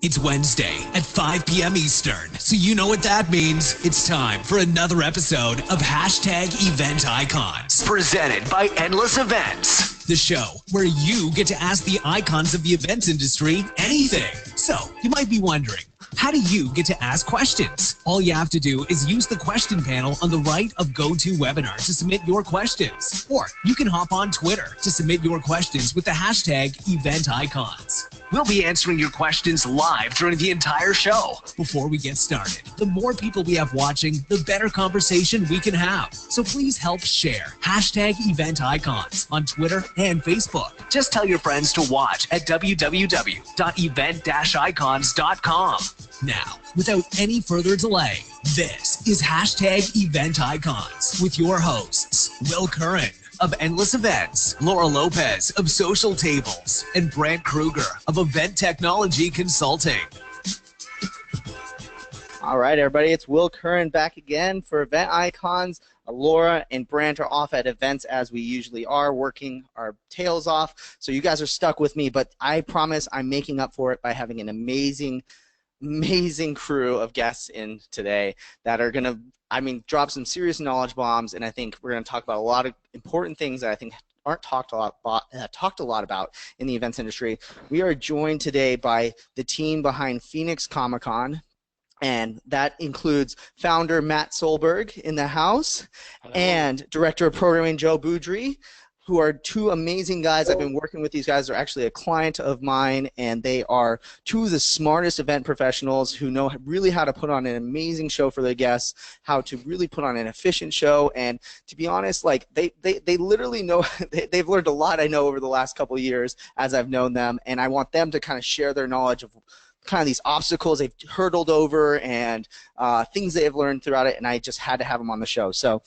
It's Wednesday at 5 p.m. Eastern, so you know what that means. It's time for another episode of Hashtag Event Icons, presented by Endless Events, the show where you get to ask the icons of the events industry anything. So, you might be wondering, how do you get to ask questions? All you have to do is use the question panel on the right of GoToWebinar to submit your questions. Or you can hop on Twitter to submit your questions with the hashtag EventIcons. We'll be answering your questions live during the entire show. Before we get started, the more people we have watching, the better conversation we can have. So please help share hashtag EventIcons on Twitter and Facebook. Just tell your friends to watch at www.event-icons.com. Now, without any further delay, this is Hashtag Event Icons with your hosts, Will Curran of Endless Events, Laura Lopez of Social Tables, and Brant Kruger of Event Technology Consulting. All right, everybody, it's Will Curran back again for Event Icons. Laura and Brant are off at events as we usually are, working our tails off. So you guys are stuck with me, but I promise I'm making up for it by having an amazing crew of guests in today that are going to, drop some serious knowledge bombs, and I think we're going to talk about a lot of important things that I think aren't talked a lot about in the events industry. We are joined today by the team behind Phoenix Comicon, and that includes founder Matt Solberg in the house. Hello. And director of programming Joe Boudrie, who are two amazing guys. I've been working with these guys. They're actually a client of mine, and they are two of the smartest event professionals who know really how to put on an amazing show for their guests, how to really put on an efficient show. And to be honest, like they literally know, they've learned a lot, I know, over the last couple of years as I've known them, and I want them to kind of share their knowledge of kind of these obstacles they've hurdled over and things they've learned throughout it, and I just had to have them on the show. So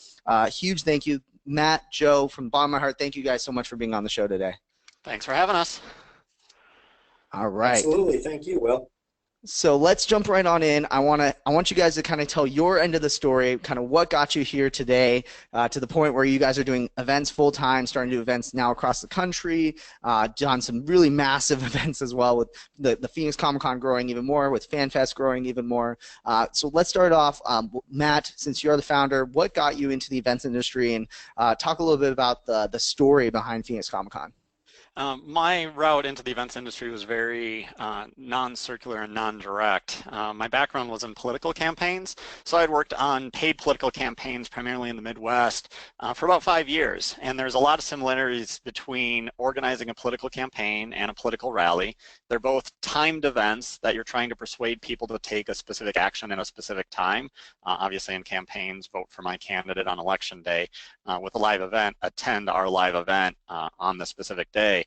huge thank you. Matt, Joe, from the bottom of my heart, thank you guys so much for being on the show today. Thanks for having us. All right. Absolutely. Thank you, Will. So let's jump right on in. I want you guys to kind of tell your end of the story, kind of what got you here today, to the point where you guys are doing events full time, starting to do events now across the country, done some really massive events as well, with the Phoenix Comicon growing even more, with FanFest growing even more. So let's start off, Matt, since you're the founder, what got you into the events industry, and talk a little bit about the story behind Phoenix Comicon. My route into the events industry was very non-circular and non-direct. My background was in political campaigns, so I'd worked on paid political campaigns primarily in the Midwest for about 5 years, and there's a lot of similarities between organizing a political campaign and a political rally. They're both timed events that you're trying to persuade people to take a specific action in a specific time. Obviously in campaigns, vote for my candidate on election day. With a live event, attend our live event on the specific day.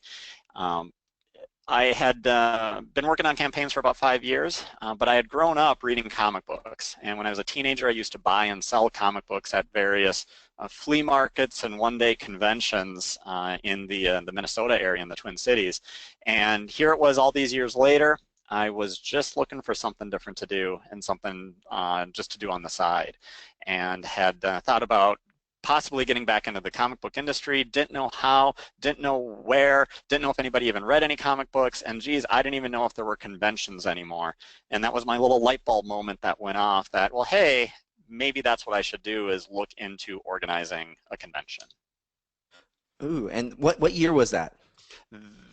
I had been working on campaigns for about 5 years, but I had grown up reading comic books, and when I was a teenager I used to buy and sell comic books at various flea markets and one-day conventions in the Minnesota area, in the Twin Cities. And here it was all these years later, I was just looking for something different to do and something just to do on the side, and had thought about possibly getting back into the comic book industry. Didn't know how, didn't know where, didn't know if anybody even read any comic books, and geez, I didn't even know if there were conventions anymore. And that was my little light bulb moment that went off that, well, hey, maybe that's what I should do, is look into organizing a convention. Ooh, and what year was that?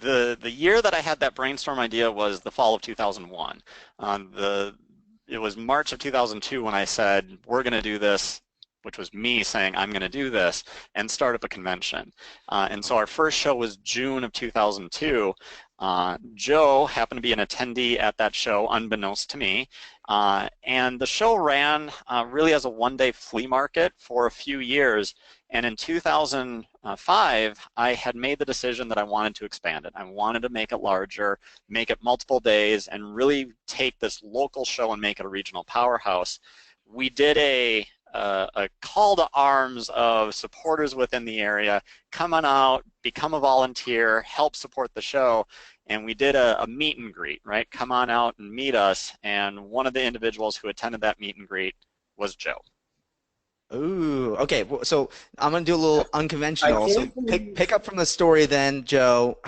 The year that I had that brainstorm idea was the fall of 2001. It was March of 2002 when I said, we're going to do this, which was me saying I'm going to do this, and start up a convention. And so our first show was June of 2002. Joe happened to be an attendee at that show, unbeknownst to me. And the show ran really as a one-day flea market for a few years. And in 2005, I had made the decision that I wanted to expand it. I wanted to make it larger, make it multiple days, and really take this local show and make it a regional powerhouse. We did a call to arms of supporters within the area, come on out, become a volunteer, help support the show, and we did a meet and greet, right? Come on out and meet us, and one of the individuals who attended that meet and greet was Joe. Ooh, okay, so I'm going to do a little unconventional. So pick up from the story then, Joe.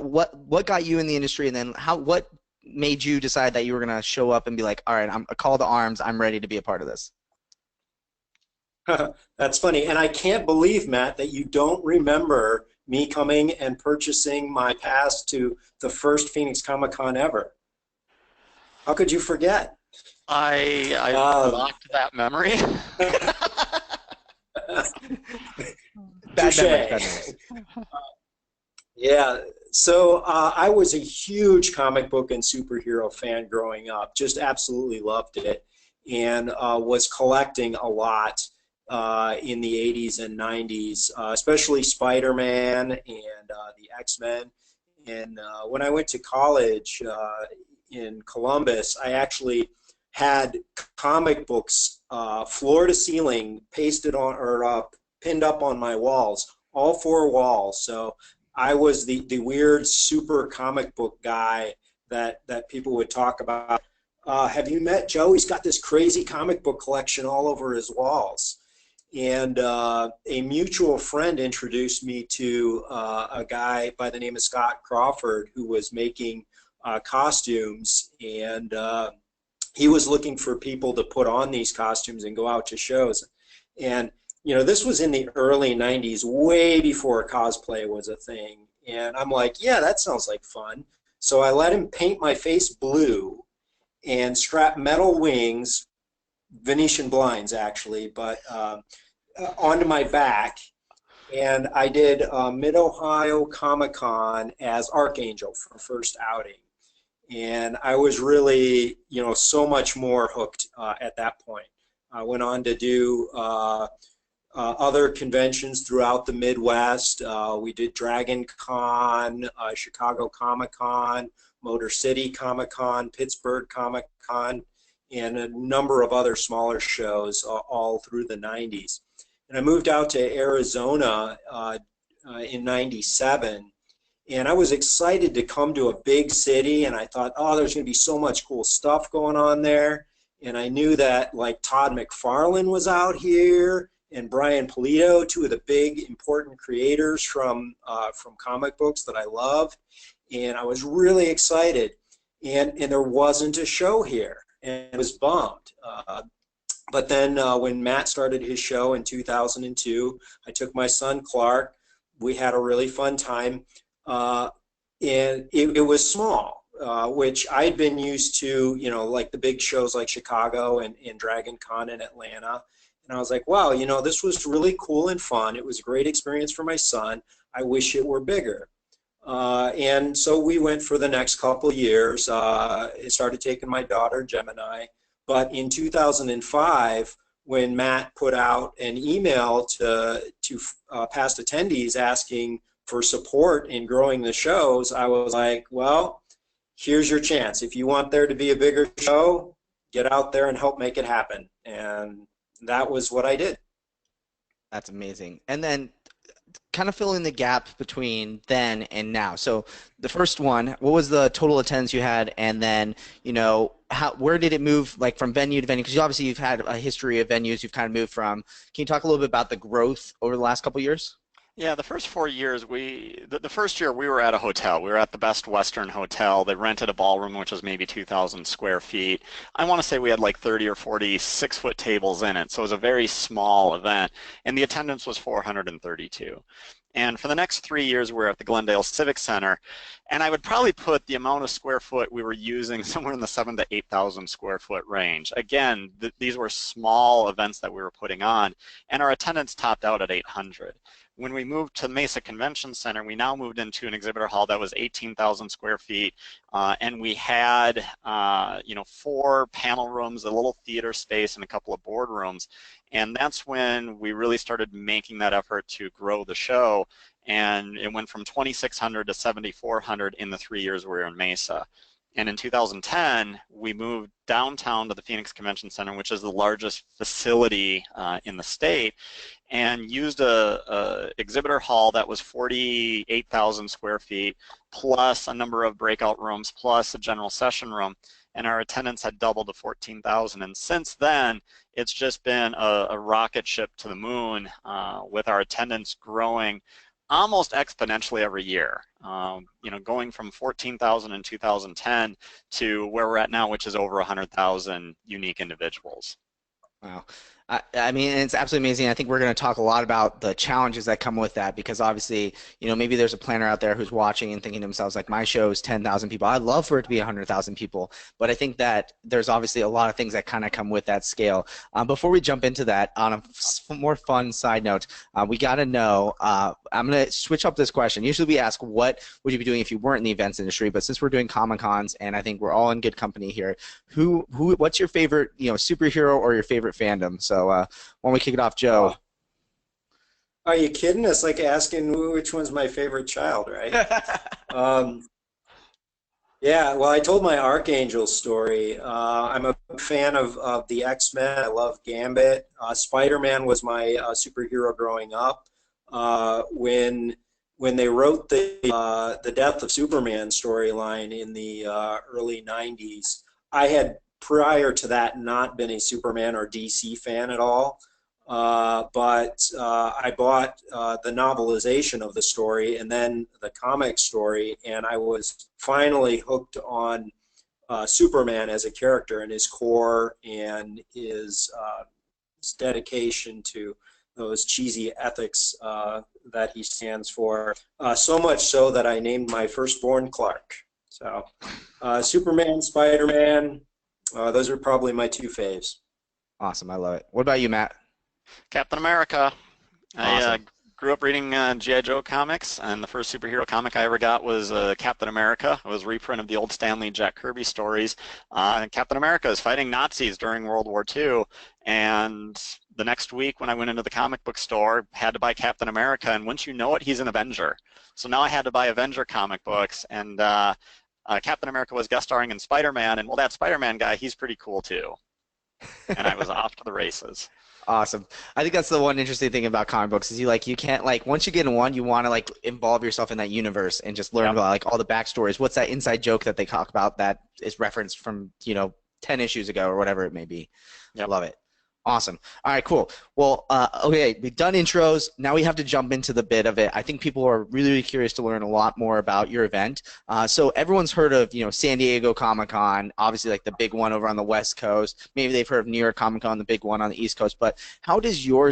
What got you in the industry, and then what made you decide that you were going to show up and be like, all right, I'm a call to arms. I'm ready to be a part of this? That's funny. And I can't believe, Matt, that you don't remember me coming and purchasing my pass to the first Phoenix Comicon ever. How could you forget? I blocked that memory. Bad memories, Touche. bad memories. Yeah, so I was a huge comic book and superhero fan growing up, just absolutely loved it, and was collecting a lot in the 80s and 90s, especially Spider-Man and the X-Men. And when I went to college in Columbus, I actually had comic books floor to ceiling pasted on or pinned up on my walls, all four walls. So I was the weird super comic book guy that people would talk about. Have you met Joe? He's got this crazy comic book collection all over his walls. And a mutual friend introduced me to a guy by the name of Scott Crawford, who was making costumes, and he was looking for people to put on these costumes and go out to shows. And you know, this was in the early 90s, way before cosplay was a thing. And I'm like, yeah, that sounds like fun. So I let him paint my face blue and strap metal wings, Venetian blinds actually, but onto my back. And I did Mid-Ohio Comic-Con as Archangel for first outing. And I was really, you know, so much more hooked at that point. I went on to do other conventions throughout the Midwest. We did Dragon Con, Chicago Comic Con, Motor City Comic Con, Pittsburgh Comic Con, and a number of other smaller shows all through the 90s. And I moved out to Arizona in 97, and I was excited to come to a big city, and I thought, oh, there's going to be so much cool stuff going on there. And I knew that like Todd McFarlane was out here, and Brian Pulido, two of the big important creators from comic books that I love, and I was really excited. And there wasn't a show here, and I was bummed. But then when Matt started his show in 2002, I took my son Clark. We had a really fun time, and it was small, which I'd been used to, you know, like the big shows like Chicago and Dragon Con in Atlanta. And I was like, wow, you know, this was really cool and fun. It was a great experience for my son. I wish it were bigger. And so we went for the next couple years. I started taking my daughter, Gemini. But in 2005, when Matt put out an email to past attendees asking for support in growing the shows, I was like, well, here's your chance. If you want there to be a bigger show, get out there and help make it happen. And that was what I did. That's amazing. And then kind of fill in the gap between then and now. So the first one, what was the total attendance you had? And then, you know, where did it move, like from venue to venue? Because obviously you've had a history of venues you've kind of moved from. Can you talk a little bit about the growth over the last couple of years? Yeah, the first 4 years, the first year we were at a hotel. We were at the Best Western Hotel. They rented a ballroom, which was maybe 2,000 square feet. I want to say we had like 30 or 40 6-foot tables in it. So it was a very small event. And the attendance was 432. And for the next 3 years, we were at the Glendale Civic Center. And I would probably put the amount of square foot we were using somewhere in the 7,000 to 8,000 square foot range. Again, these were small events that we were putting on. And our attendance topped out at 800. When we moved to Mesa Convention Center, we now moved into an exhibitor hall that was 18,000 square feet, and we had, you know, 4 panel rooms, a little theater space, and a couple of boardrooms. And that's when we really started making that effort to grow the show, and it went from 2,600 to 7,400 in the 3 years we were in Mesa. And in 2010, we moved downtown to the Phoenix Convention Center, which is the largest facility in the state, and used a exhibitor hall that was 48,000 square feet, plus a number of breakout rooms, plus a general session room, and our attendance had doubled to 14,000. And since then, it's just been a rocket ship to the moon with our attendance growing almost exponentially every year. You know, going from 14,000 in 2010 to where we're at now, which is over 100,000 unique individuals. Wow. I mean, it's absolutely amazing. I think we're going to talk a lot about the challenges that come with that because obviously, you know, maybe there's a planner out there who's watching and thinking to themselves, like, my show is 10,000 people. I'd love for it to be 100,000 people. But I think that there's obviously a lot of things that kind of come with that scale. Before we jump into that, on a more fun side note, we got to know, I'm going to switch up this question. Usually we ask, what would you be doing if you weren't in the events industry? But since we're doing Comic-Cons and I think we're all in good company here, what's your favorite, you know, superhero or your favorite fandom? So why don't we kick it off, Joe? Are you kidding? It's like asking which one's my favorite child, right? Yeah, well, I told my Archangel story. I'm a fan of the X-Men. I love Gambit. Spider-Man was my superhero growing up. When they wrote the Death of Superman storyline in the early 90s, I had prior to that not been a Superman or DC fan at all, but I bought the novelization of the story and then the comic story, and I was finally hooked on Superman as a character and his core and his dedication to those cheesy ethics that he stands for, so much so that I named my firstborn Clark. So Superman, Spider-Man, those are probably my two faves. Awesome. I love it. What about you, Matt? Captain America. Awesome. I grew up reading G.I. Joe comics, and the first superhero comic I ever got was Captain America. It was a reprint of the old Stan Lee, Jack Kirby stories. And Captain America is fighting Nazis during World War II, and the next week when I went into the comic book store, had to buy Captain America, and once you know it, he's an Avenger. So now I had to buy Avenger comic books, and Captain America was guest starring in Spider-Man, and well, that Spider-Man guy, he's pretty cool too. And I was off to the races. Awesome. I think that's the one interesting thing about comic books is you can't, like, once you get in one, you want to, like, involve yourself in that universe and just learn about, like, all the backstories. What's that inside joke that they talk about that is referenced from, you know, 10 issues ago or whatever it may be. Yep. Love it. Awesome. All right, cool. Well, okay, we've done intros. Now we have to jump into the bit of it. I think people are really, really curious to learn a lot more about your event. So everyone's heard of, you know, San Diego Comic-Con, obviously like the big one over on the West Coast. Maybe they've heard of New York Comic-Con, the big one on the East Coast. But how does your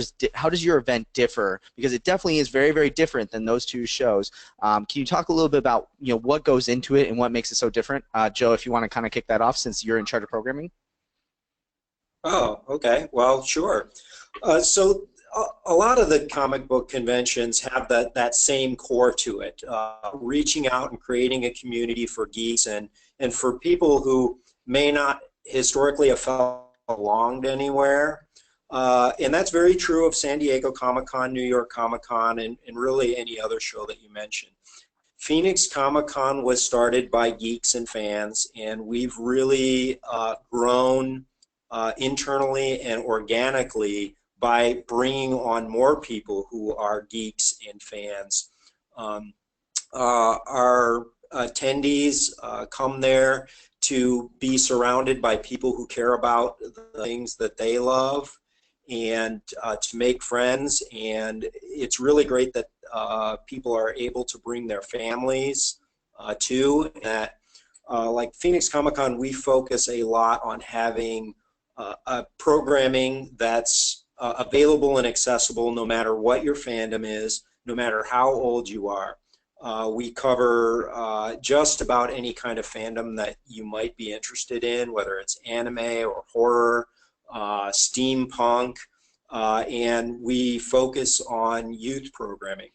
event differ? Because it definitely is very, very different than those two shows. Can you talk a little bit about, you know, what goes into it and what makes it so different? Joe, if you want to kind of kick that off since you're in charge of programming. Oh, okay. Well, sure. So a lot of the comic book conventions have that same core to it, reaching out and creating a community for geeks and for people who may not historically have felt belonged anywhere. And that's very true of San Diego Comic-Con, New York Comic-Con, and really any other show that you mentioned. Phoenix Comicon was started by geeks and fans, and we've really grown internally and organically by bringing on more people who are geeks and fans. Our attendees come there to be surrounded by people who care about the things that they love and to make friends, and it's really great that people are able to bring their families too. Like Phoenix Comicon, we focus a lot on having programming that's available and accessible no matter what your fandom is, no matter how old you are. We cover just about any kind of fandom that you might be interested in, whether it's anime or horror, steampunk, and we focus on youth programming.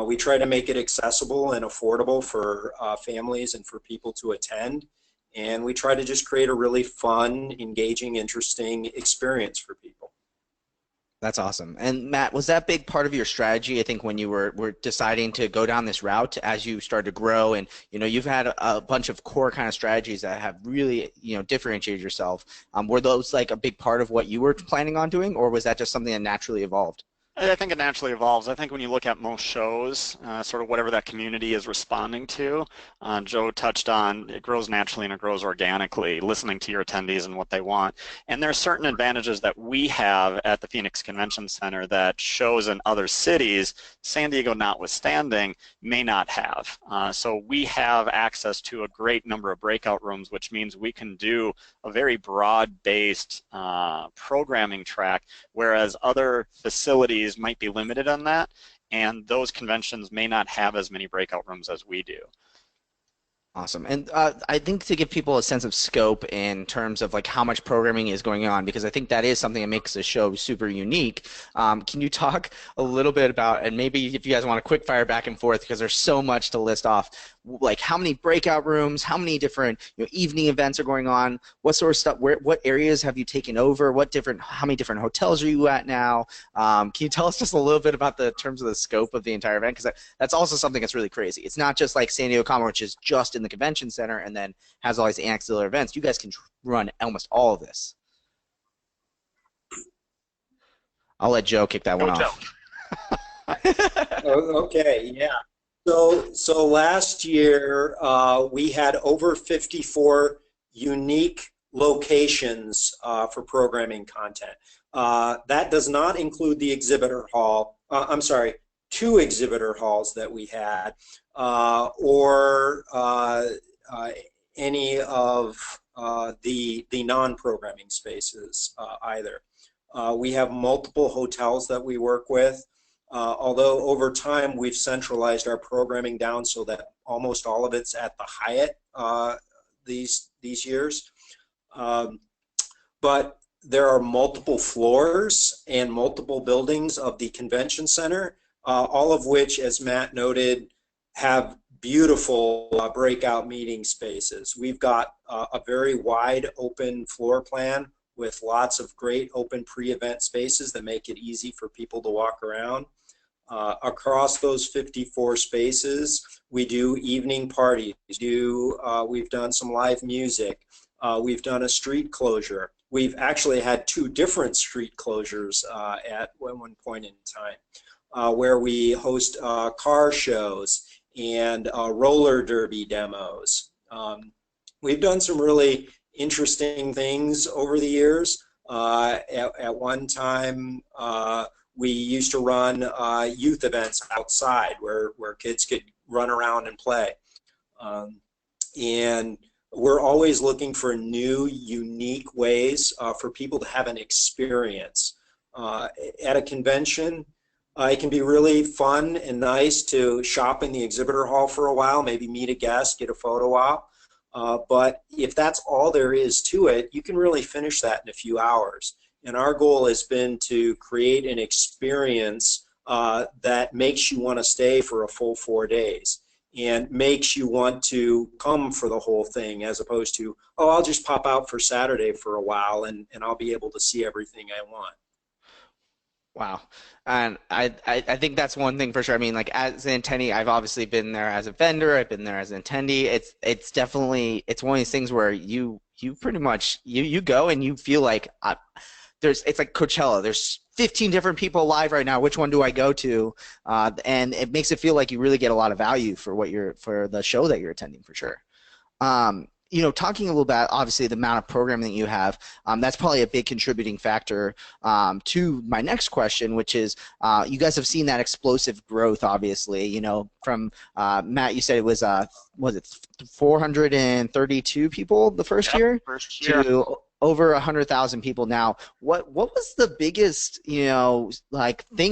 We try to make it accessible and affordable for families and for people to attend. And we try to just create a really fun, engaging, interesting experience for people. That's awesome. And Matt, was that big part of your strategy, I think, when you were deciding to go down this route as you started to grow? And, you know, you've had a bunch of core kind of strategies that have really, you know, differentiated yourself. Were those like a big part of what you were planning on doing, or was that just something that naturally evolved? I think it naturally evolves. I think when you look at most shows, sort of whatever that community is responding to, Joe touched on, it grows naturally and it grows organically, listening to your attendees and what they want. And there are certain advantages that we have at the Phoenix Convention Center that shows in other cities, San Diego notwithstanding, may not have. So we have access to a great number of breakout rooms, which means we can do a very broad-based programming track, whereas other facilities might be limited on that, and those conventions may not have as many breakout rooms as we do. Awesome. And I think to give people a sense of scope in terms of like how much programming is going on, because I think that is something that makes the show super unique. Can you talk a little bit about, and maybe if you guys want to quick fire back and forth because there's so much to list off, like how many breakout rooms, how many different evening events are going on, what sort of stuff, what areas have you taken over, how many different hotels are you at now? Can you tell us just a little bit about the terms of the scope of the entire event? Because that's also something that's really crazy. It's not just like San Diego Comic, which is just in the convention center and then has all these ancillary events. You guys can run almost all of this. I'll let Joe kick that one off. Okay, yeah. So last year we had over 54 unique locations for programming content. That does not include the exhibitor hall. I'm sorry, 2 exhibitor halls that we had, or any of the non-programming spaces either. We have multiple hotels that we work with. Although over time we've centralized our programming down so that almost all of it's at the Hyatt these years. But there are multiple floors and multiple buildings of the convention center, all of which, as Matt noted, have beautiful breakout meeting spaces. We've got a very wide open floor plan with lots of great open pre-event spaces that make it easy for people to walk around. Across those 54 spaces, we do evening parties. We've done some live music. We've done a street closure. We've actually had 2 different street closures at one point in time, where we host car shows and roller derby demos. We've done some really interesting things over the years. At one time, we used to run youth events outside where kids could run around and play. And we're always looking for new, unique ways for people to have an experience. At a convention, it can be really fun and nice to shop in the exhibitor hall for a while, maybe meet a guest, get a photo op. But if that's all there is to it, you can really finish that in a few hours. And our goal has been to create an experience that makes you want to stay for a full 4 days and makes you want to come for the whole thing, as opposed to, oh, I'll just pop out for Saturday for a while and I'll be able to see everything I want. Wow. And I think that's one thing for sure. I mean, like as an attendee, I've obviously been there as a vendor, I've been there as an attendee. It's definitely, it's one of these things where you pretty much, you go and you feel like it's like Coachella. There's 15 different people live right now. Which one do I go to? And it makes it feel like you really get a lot of value for for the show that you're attending, for sure. Talking a little bit, obviously, the amount of programming that you have, that's probably a big contributing factor to my next question, which is you guys have seen that explosive growth, obviously. From Matt, you said it was 432 people the first year? First year. To over 100,000 people now. What was the biggest, thing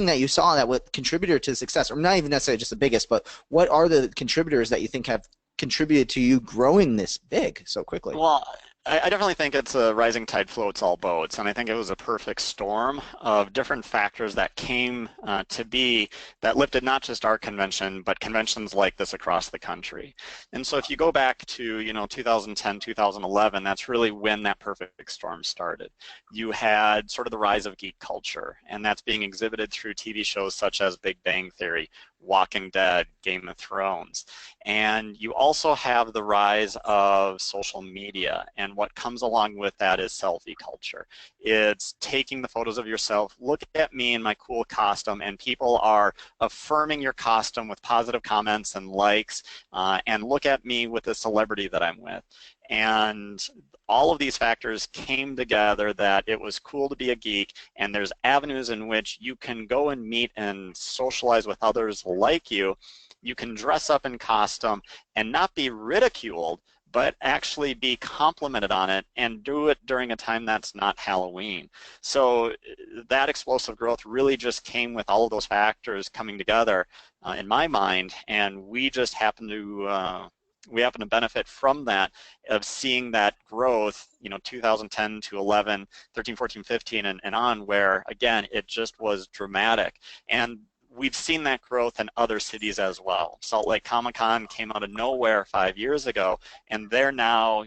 that you saw that would contributor to success, or not even necessarily just the biggest, but what are the contributors that you think have contributed to you growing this big so quickly? Well, I definitely think it's a rising tide floats all boats, and I think it was a perfect storm of different factors that came to be that lifted not just our convention, but conventions like this across the country. And so if you go back to 2010, 2011, that's really when that perfect storm started. You had sort of the rise of geek culture, and that's being exhibited through TV shows such as Big Bang Theory, Walking Dead, Game of Thrones. And you also have the rise of social media, and what comes along with that is selfie culture. It's taking the photos of yourself, look at me in my cool costume, and people are affirming your costume with positive comments and likes, and look at me with the celebrity that I'm with. And all of these factors came together that it was cool to be a geek, and there's avenues in which you can go and meet and socialize with others like you. You can dress up in costume and not be ridiculed, but actually be complimented on it, and do it during a time that's not Halloween. So that explosive growth really just came with all of those factors coming together in my mind, and we just happen to benefit from that, of seeing that growth, 2010 to 11, 13, 14, 15, and on, where, again, it just was dramatic. And we've seen that growth in other cities as well. Salt Lake Comic-Con came out of nowhere 5 years ago, and they're now,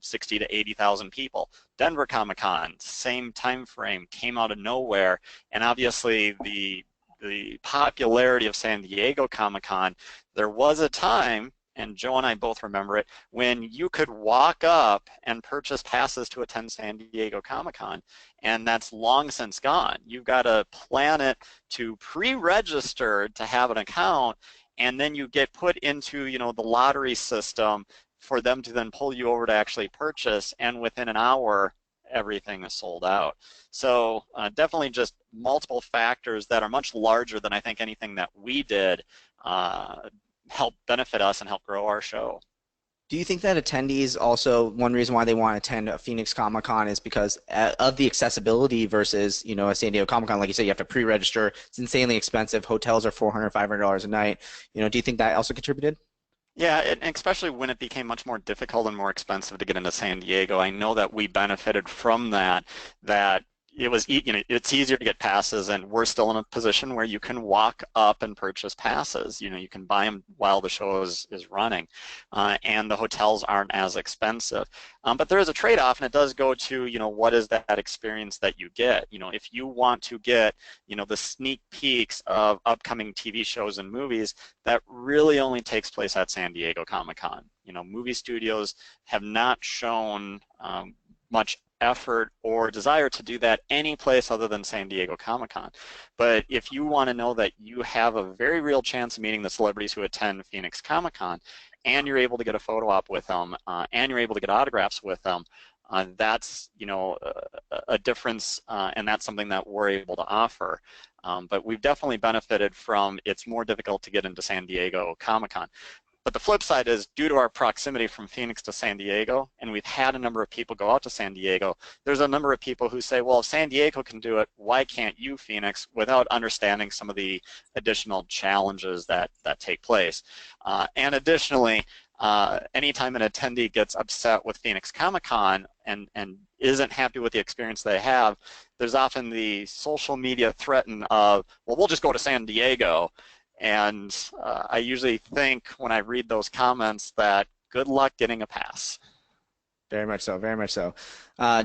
60 to 80,000 people. Denver Comic-Con, same time frame, came out of nowhere, and obviously the popularity of San Diego Comic-Con, there was a time, and Joe and I both remember it, when you could walk up and purchase passes to attend San Diego Comic-Con, and that's long since gone. You've got to plan it to pre-register to have an account, and then you get put into, the lottery system for them to then pull you over to actually purchase, and within an hour, everything is sold out. So definitely just multiple factors that are much larger than I think anything that we did help benefit us and help grow our show. Do you think that attendees also, one reason why they want to attend a Phoenix Comic-Con is because of the accessibility versus, a San Diego Comic-Con? Like you said, you have to pre-register. It's insanely expensive. Hotels are $400, $500 a night. Do you think that also contributed? Yeah, and especially when it became much more difficult and more expensive to get into San Diego, I know that we benefited from that it was, it's easier to get passes, and we're still in a position where you can walk up and purchase passes. You can buy them while the show is running, and the hotels aren't as expensive. But there is a trade-off, and it does go to, what is that experience that you get? If you want to get, the sneak peeks of upcoming TV shows and movies, that really only takes place at San Diego Comic-Con. Movie studios have not shown much effort or desire to do that any place other than San Diego Comic-Con. But if you want to know that you have a very real chance of meeting the celebrities who attend Phoenix Comic-Con, and you're able to get a photo op with them, and you're able to get autographs with them, that's a difference, and that's something that we're able to offer. But we've definitely benefited from, it's more difficult to get into San Diego Comic-Con. But the flip side is, due to our proximity from Phoenix to San Diego, and we've had a number of people go out to San Diego, there's a number of people who say, well, if San Diego can do it, why can't you, Phoenix, without understanding some of the additional challenges that take place. And additionally, anytime an attendee gets upset with Phoenix Comic-Con and isn't happy with the experience they have, there's often the social media threat of, well, we'll just go to San Diego. And I usually think, when I read those comments, that good luck getting a pass. Very much so, very much so.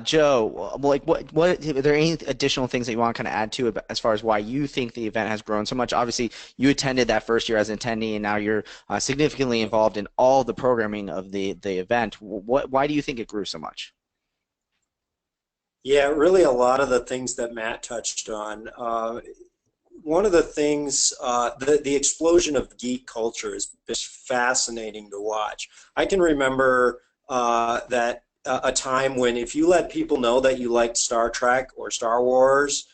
Joe, like, what are there any additional things that you want to kind of add to it as far as why you think the event has grown so much? Obviously, you attended that first year as an attendee, and now you're significantly involved in all the programming of the event. Why do you think it grew so much? Yeah, really a lot of the things that Matt touched on. One of the things, the explosion of geek culture is fascinating to watch. I can remember that a time when, if you let people know that you liked Star Trek or Star Wars,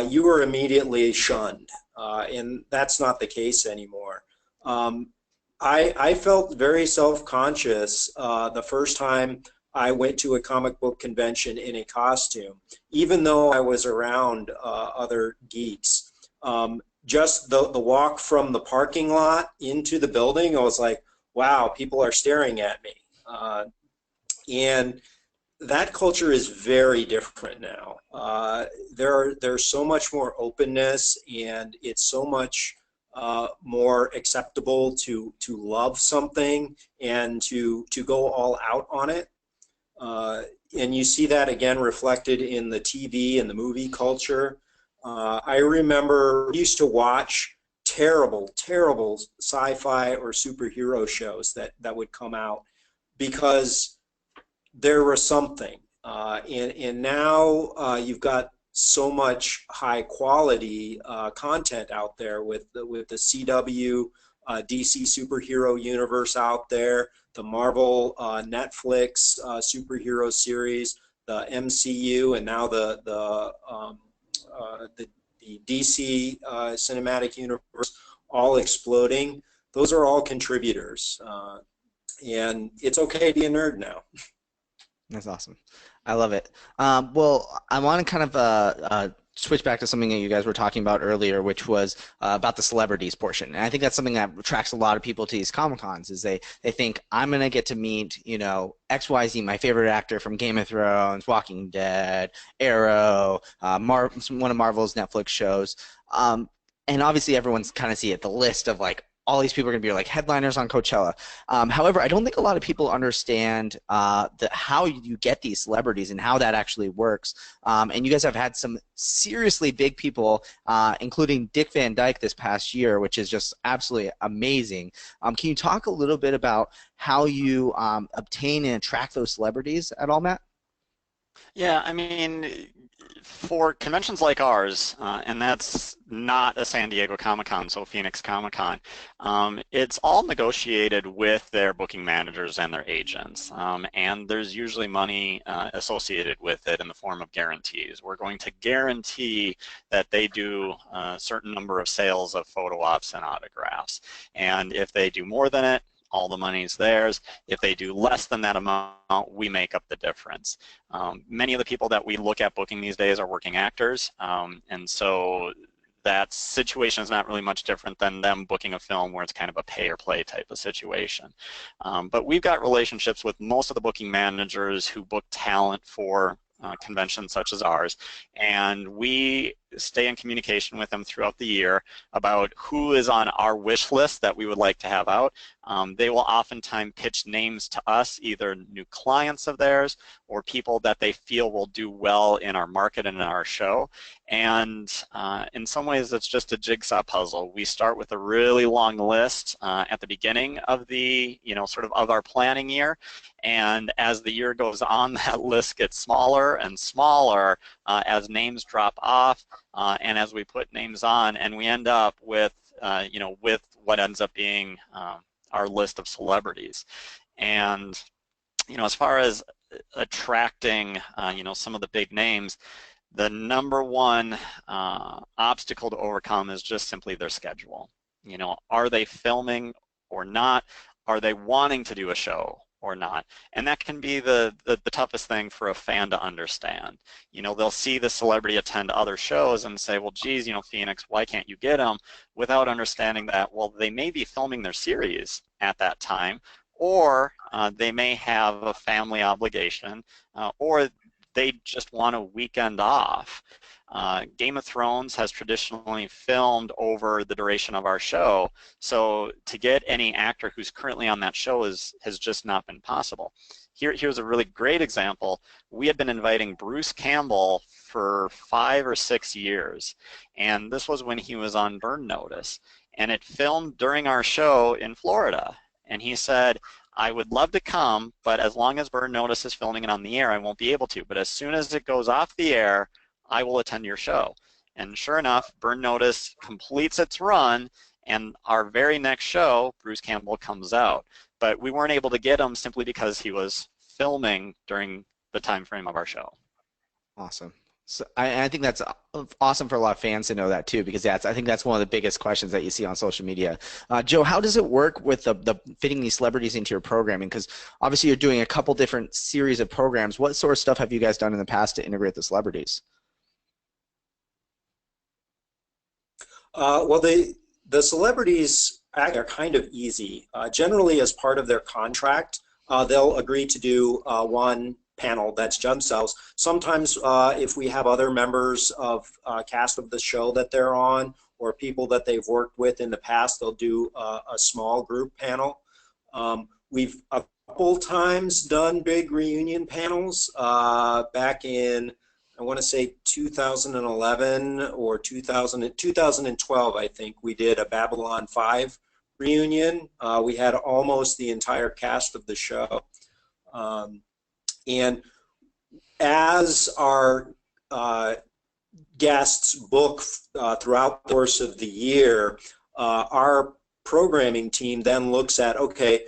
you were immediately shunned, and that's not the case anymore. I felt very self-conscious the first time I went to a comic book convention in a costume, even though I was around other geeks. Just the walk from the parking lot into the building, I was like, wow, people are staring at me. And that culture is very different now. There's so much more openness, and it's so much more acceptable to love something and to go all out on it. And you see that again reflected in the TV and the movie culture. I remember we used to watch terrible, terrible sci-fi or superhero shows that would come out because there was something. And now you've got so much high quality content out there with the CW, DC superhero universe out there, the Marvel Netflix superhero series, the MCU, and now the DC cinematic universe, all exploding. Those are all contributors, and it's okay to be a nerd now. That's awesome. I love it. Well, I want to kind of switch back to something that you guys were talking about earlier, which was about the celebrities portion. And I think that's something that attracts a lot of people to these Comic-Cons is they think, I'm going to get to meet, you know, XYZ, my favorite actor from Game of Thrones, Walking Dead, Arrow, one of Marvel's Netflix shows. And obviously everyone's kind of see it, the list of like, all these people are going to be like headliners on Coachella. However, I don't think a lot of people understand how you get these celebrities and how that actually works. And you guys have had some seriously big people, including Dick Van Dyke this past year, which is just absolutely amazing. Can you talk a little bit about how you obtain and attract those celebrities at all, Matt? Yeah, I mean, for conventions like ours, and that's not a San Diego Comic-Con, so Phoenix Comicon, it's all negotiated with their booking managers and their agents, and there's usually money associated with it in the form of guarantees. We're going to guarantee that they do a certain number of sales of photo ops and autographs, and if they do more than it, all the money's theirs. If they do less than that amount, we make up the difference. Many of the people that we look at booking these days are working actors, and so that situation is not really much different than them booking a film where it's kind of a pay or play type of situation. But we've got relationships with most of the booking managers who book talent for conventions such as ours, and we stay in communication with them throughout the year about who is on our wish list that we would like to have out. They will oftentimes pitch names to us, either new clients of theirs or people that they feel will do well in our market and in our show. And in some ways, it's just a jigsaw puzzle. We start with a really long list at the beginning of the, sort of our planning year. And as the year goes on, that list gets smaller and smaller as names drop off. And as we put names on, and we end up with, with what ends up being our list of celebrities. And, as far as attracting, some of the big names, the number one obstacle to overcome is just simply their schedule. Are they filming or not? Are they wanting to do a show or not? And that can be the toughest thing for a fan to understand. They'll see the celebrity attend other shows and say, well, geez, Phoenix, why can't you get them? Without understanding that, well, they may be filming their series at that time, or they may have a family obligation, or they just want a weekend off. Game of Thrones has traditionally filmed over the duration of our show, so to get any actor who's currently on that show has just not been possible. Here's a really great example. We had been inviting Bruce Campbell for 5 or 6 years, and this was when he was on Burn Notice, and it filmed during our show in Florida, and he said, I would love to come, but as long as Burn Notice is filming it on the air, I won't be able to. But as soon as it goes off the air, I will attend your show. And sure enough, Burn Notice completes its run, and our very next show, Bruce Campbell comes out. But we weren't able to get him simply because he was filming during the time frame of our show. Awesome. So I think that's awesome for a lot of fans to know that too, because I think that's one of the biggest questions that you see on social media. Joe, how does it work with the fitting these celebrities into your programming? Because obviously you're doing a couple different series of programs. What sort of stuff have you guys done in the past to integrate the celebrities? Well, the celebrities are kind of easy. Generally, as part of their contract, they'll agree to do one panel that's themselves. Sometimes if we have other members of cast of the show that they're on, or people that they've worked with in the past, they'll do a small group panel. We've a couple times done big reunion panels back in I want to say 2011 or 2012, I think, we did a Babylon 5 reunion. We had almost the entire cast of the show. And as our guests book throughout the course of the year, our programming team then looks at, okay,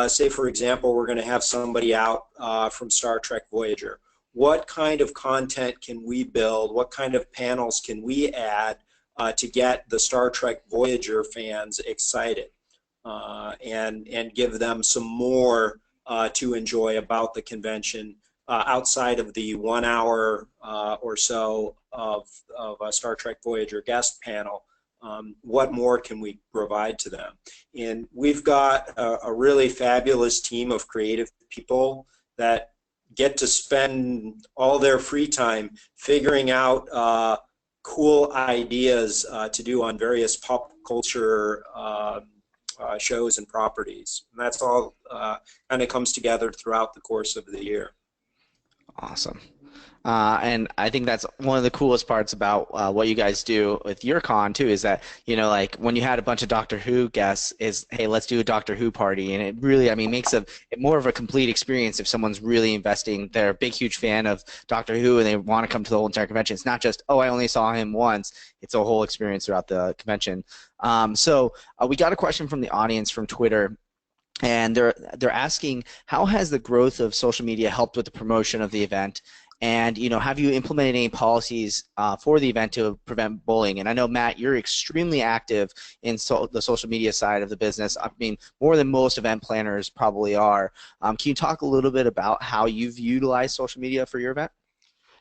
say for example, we're going to have somebody out from Star Trek Voyager. What kind of content can we build? What kind of panels can we add to get the Star Trek Voyager fans excited and give them some more to enjoy about the convention outside of the 1 hour or so of a Star Trek Voyager guest panel? What more can we provide to them? And we've got a really fabulous team of creative people that get to spend all their free time figuring out cool ideas to do on various pop culture shows and properties. And that's all kind of comes together throughout the course of the year. Awesome. And I think that's one of the coolest parts about what you guys do with your con too, is that, you know, like when you had a bunch of Doctor Who guests, is, hey, let's do a Doctor Who party. And it really, I mean, makes it more of a complete experience if someone's really investing, they're a big, huge fan of Doctor Who and they want to come to the whole entire convention. It's not just, oh, I only saw him once. It's a whole experience throughout the convention. So we got a question from the audience from Twitter. And they're asking, how has the growth of social media helped with the promotion of the event? And, you know, have you implemented any policies for the event to prevent bullying? And I know, Matt, you're extremely active in the social media side of the business. I mean, more than most event planners probably are. Can you talk a little bit about how you've utilized social media for your event?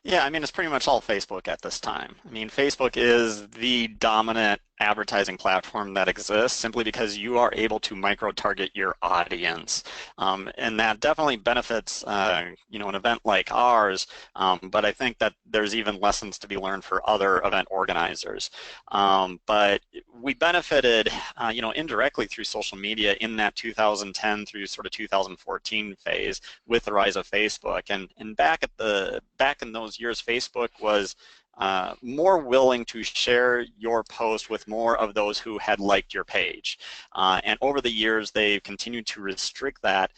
Yeah, I mean, it's pretty much all Facebook at this time. I mean, Facebook is the dominant advertising platform that exists simply because you are able to micro-target your audience. And that definitely benefits, you know, an event like ours, but I think that there's even lessons to be learned for other event organizers. But we benefited, you know, indirectly through social media in that 2010 through sort of 2014 phase with the rise of Facebook. And back in those years, Facebook was more willing to share your post with more of those who had liked your page. And over the years, they've continued to restrict that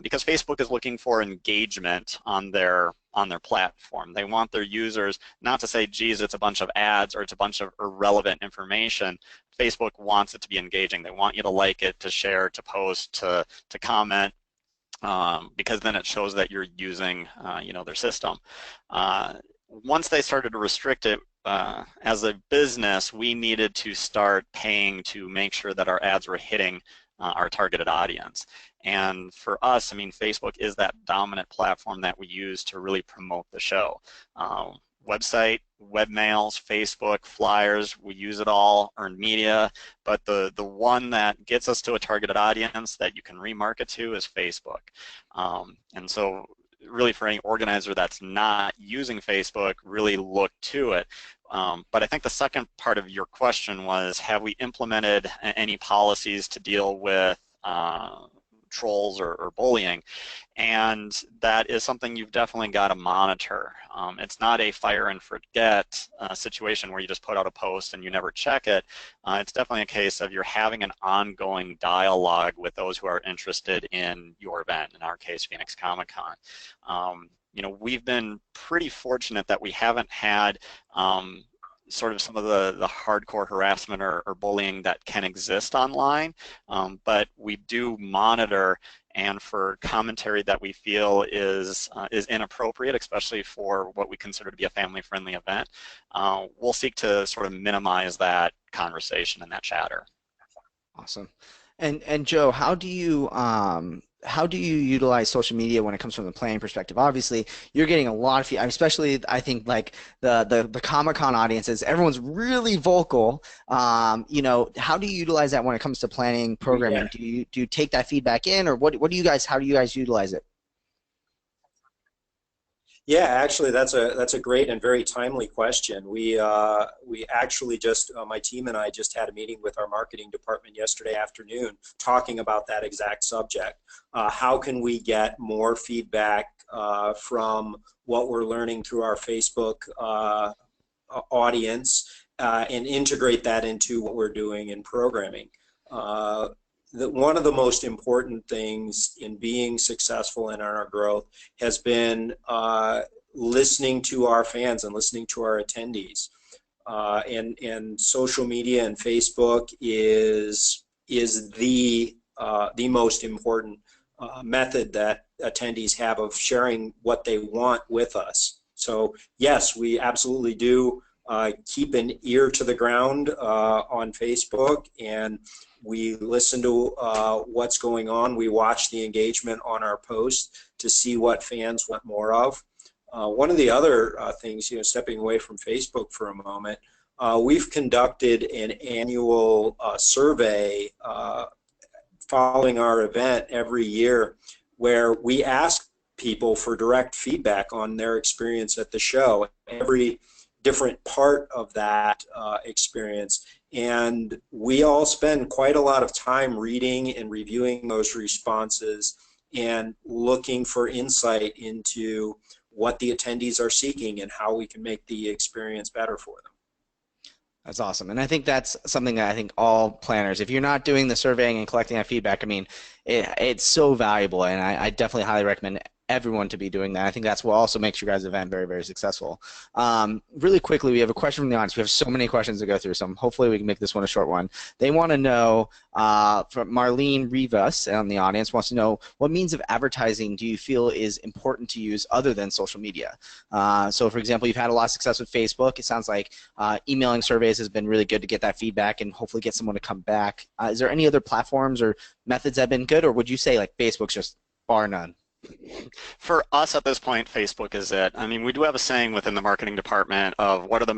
because Facebook is looking for engagement on their platform. They want their users not to say, geez, it's a bunch of ads or it's a bunch of irrelevant information. Facebook wants it to be engaging. They want you to like it, to share, to post, to comment, because then it shows that you're using, you know, their system. Once they started to restrict it, as a business, we needed to start paying to make sure that our ads were hitting our targeted audience. And for us, I mean, Facebook is that dominant platform that we use to really promote the show. Website, webmails, Facebook, flyers, we use it all, earned media, but the one that gets us to a targeted audience that you can remarket to is Facebook. And so really for any organizer that's not using Facebook, really look to it. But I think the second part of your question was, have we implemented any policies to deal with trolls or bullying? And that is something you've definitely got to monitor. It's not a fire and forget situation where you just put out a post and you never check it. It's definitely a case of you're having an ongoing dialogue with those who are interested in your event, in our case, Phoenix Comicon. You know, we've been pretty fortunate that we haven't had sort of some of the hardcore harassment or bullying that can exist online, but we do monitor, and for commentary that we feel is inappropriate, especially for what we consider to be a family-friendly event, we'll seek to sort of minimize that conversation and that chatter. Awesome. And Joe, how do you utilize social media when it comes from the planning perspective? Obviously, you're getting a lot of feedback, especially I think like the Comic-Con audiences. Everyone's really vocal. You know, how do you utilize that when it comes to planning programming? Yeah. Do you take that feedback in, or how do you guys utilize it? Yeah, actually, that's a great and very timely question. We actually just, my team and I just had a meeting with our marketing department yesterday afternoon talking about that exact subject. How can we get more feedback from what we're learning through our Facebook audience and integrate that into what we're doing in programming. One of the most important things in being successful in our growth has been listening to our fans and listening to our attendees. And social media and Facebook is the most important method that attendees have of sharing what they want with us. So yes, we absolutely do keep an ear to the ground on Facebook, and we listen to what's going on. We watch the engagement on our posts to see what fans want more of. One of the other things, stepping away from Facebook for a moment, we've conducted an annual survey following our event every year where we ask people for direct feedback on their experience at the show, every different part of that experience. And we all spend quite a lot of time reading and reviewing those responses and looking for insight into what the attendees are seeking and how we can make the experience better for them. That's awesome. And I think that's something that I think all planners, if you're not doing the surveying and collecting that feedback, I mean, it's so valuable, and I definitely highly recommend everyone to be doing that. I think that's what also makes your guys' event very, very successful. Really quickly, we have a question from the audience. We have so many questions to go through, so hopefully we can make this one a short one. They want to know, from Marlene Rivas on the audience, wants to know, what means of advertising do you feel is important to use other than social media? So for example, you've had a lot of success with Facebook. It sounds like emailing surveys has been really good to get that feedback and hopefully get someone to come back. Is there any other platforms or methods that have been good, or would you say like Facebook's just bar none? For us at this point, Facebook is it. I mean, we do have a saying within the marketing department of what are the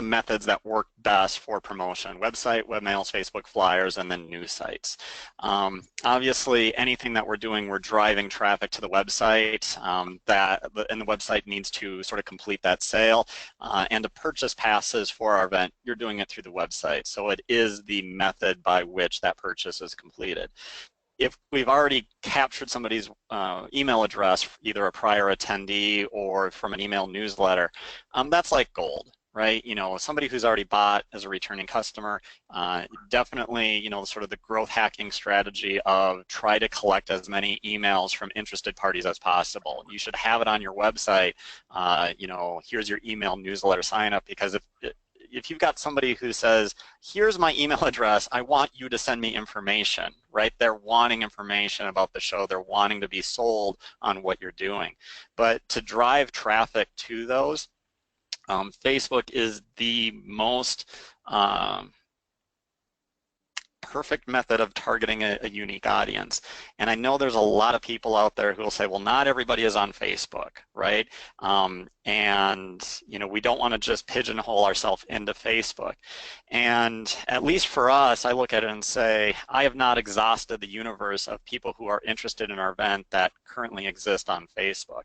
methods that work best for promotion: website, webmails, Facebook flyers, and then news sites. Obviously, anything that we're doing, we're driving traffic to the website, and the website needs to sort of complete that sale. And to purchase passes for our event, you're doing it through the website. So it is the method by which that purchase is completed. If we've already captured somebody's email address, either a prior attendee or from an email newsletter, that's like gold, right? Somebody who's already bought as a returning customer, definitely, sort of the growth hacking strategy of try to collect as many emails from interested parties as possible. You should have it on your website, here's your email newsletter sign up, because if you've got somebody who says, here's my email address, I want you to send me information, right? They're wanting information about the show. They're wanting to be sold on what you're doing. But to drive traffic to those, Facebook is the most perfect method of targeting a unique audience. And I know there's a lot of people out there who will say, well, not everybody is on Facebook, right? And we don't want to just pigeonhole ourselves into Facebook. And at least for us, I look at it and say, I have not exhausted the universe of people who are interested in our event that currently exist on Facebook.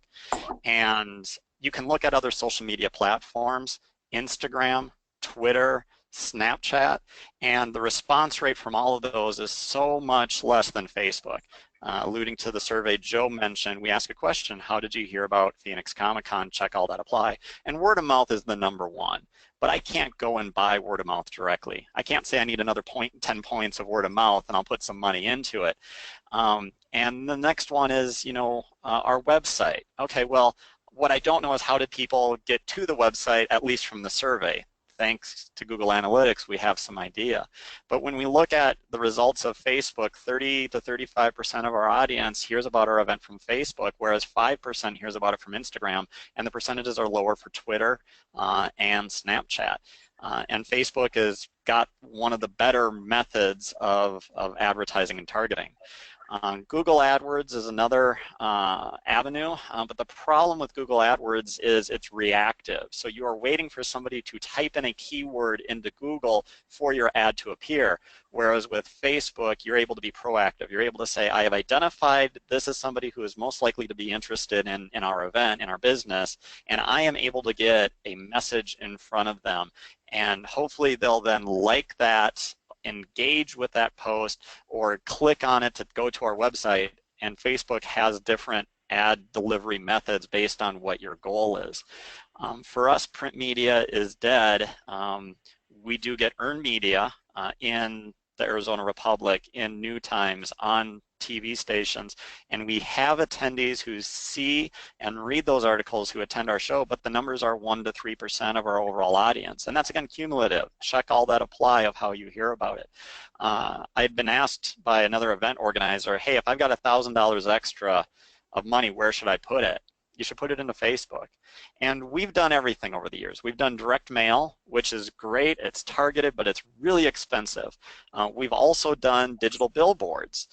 And you can look at other social media platforms, Instagram, Twitter, Snapchat, and the response rate from all of those is so much less than Facebook. Alluding to the survey Joe mentioned, we ask a question: how did you hear about Phoenix Comicon? Check all that apply. And word of mouth is the #1. But I can't go and buy word of mouth directly. I can't say I need another 10 points of word of mouth and I'll put some money into it. And the next one is, our website. Okay, well, what I don't know is how did people get to the website, at least from the survey. Thanks to Google Analytics, we have some idea. But when we look at the results of Facebook, 30 to 35% of our audience hears about our event from Facebook, whereas 5% hears about it from Instagram, and the percentages are lower for Twitter and Snapchat. And Facebook has got one of the better methods of advertising and targeting. Google AdWords is another avenue, but the problem with Google AdWords is it's reactive. So you are waiting for somebody to type in a keyword into Google for your ad to appear, whereas with Facebook, you're able to be proactive. You're able to say, I have identified this as somebody who is most likely to be interested in our event, in our business, and I am able to get a message in front of them. And hopefully they'll then like that, engage with that post, or click on it to go to our website. And Facebook has different ad delivery methods based on what your goal is. For us, print media is dead. We do get earned media in the Arizona Republic, in New Times, on TV stations, and we have attendees who see and read those articles who attend our show, but the numbers are 1 to 3% of our overall audience, and that's again cumulative. Check all that apply of how you hear about it. I'd been asked by another event organizer, hey, if I've got $1,000 extra of money, where should I put it? You should put it into Facebook. And we've done everything over the years. We've done direct mail, which is great. It's targeted, but it's really expensive. We've also done digital billboards.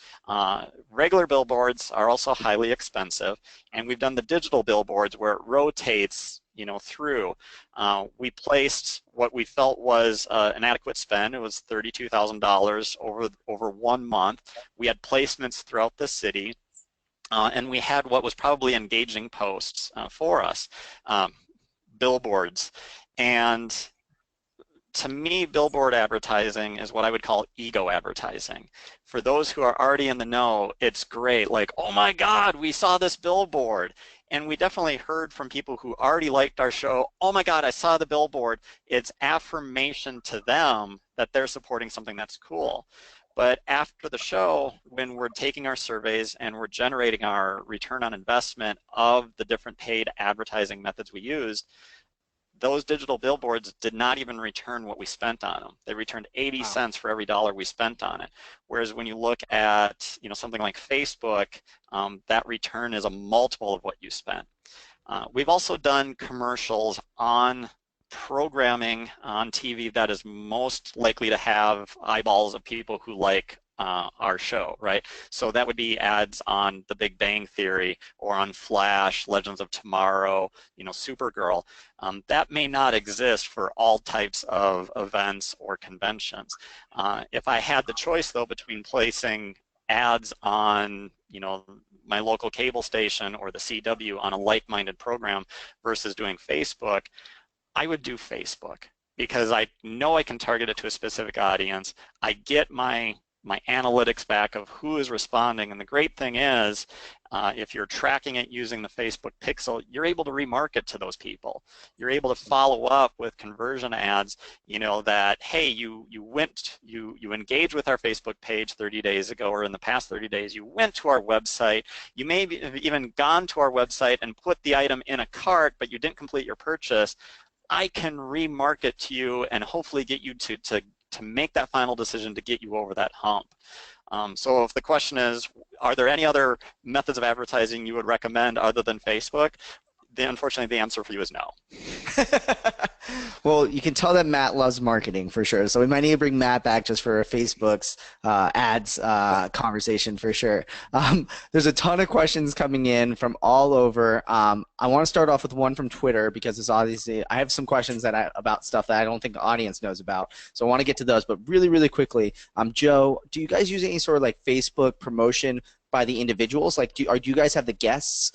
Regular billboards are also highly expensive. And we've done the digital billboards where it rotates, you know, through. We placed what we felt was an adequate spend. It was $32,000 over 1 month. We had placements throughout the city. And we had what was probably engaging posts for us, billboards. And to me, billboard advertising is what I would call ego advertising. For those who are already in the know, it's great, like, oh my God, we saw this billboard. And we definitely heard from people who already liked our show, oh my God, I saw the billboard. It's affirmation to them that they're supporting something that's cool. But after the show, when we're taking our surveys and we're generating our return on investment of the different paid advertising methods we used, those digital billboards did not even return what we spent on them. They returned 80 cents for every dollar we spent on it. Whereas when you look at, you know, something like Facebook, that return is a multiple of what you spent. We've also done commercials on programming on TV that is most likely to have eyeballs of people who like our show, right? So that would be ads on The Big Bang Theory or on Flash, Legends of Tomorrow, you know, Supergirl. That may not exist for all types of events or conventions. If I had the choice, though, between placing ads on, you know, my local cable station or the CW on a like-minded program versus doing Facebook, I would do Facebook because I know I can target it to a specific audience. I get my analytics back of who is responding, and the great thing is if you're tracking it using the Facebook pixel, you're able to remarket to those people. You're able to follow up with conversion ads, you know, that, hey, you engaged with our Facebook page 30 days ago, or in the past 30 days, you went to our website, you may have even gone to our website and put the item in a cart, but you didn't complete your purchase. I can remarket to you and hopefully get you to make that final decision to get you over that hump. So if the question is, are there any other methods of advertising you would recommend other than Facebook? Unfortunately, the answer for you is no. Well, you can tell that Matt loves marketing for sure. So we might need to bring Matt back just for Facebook's ads conversation for sure. There's a ton of questions coming in from all over. I want to start off with one from Twitter because it's obviously I have some questions about stuff that I don't think the audience knows about. So I want to get to those, but really, really quickly, Joe, do you guys use any sort of like Facebook promotion by the individuals? Like, do you guys have the guests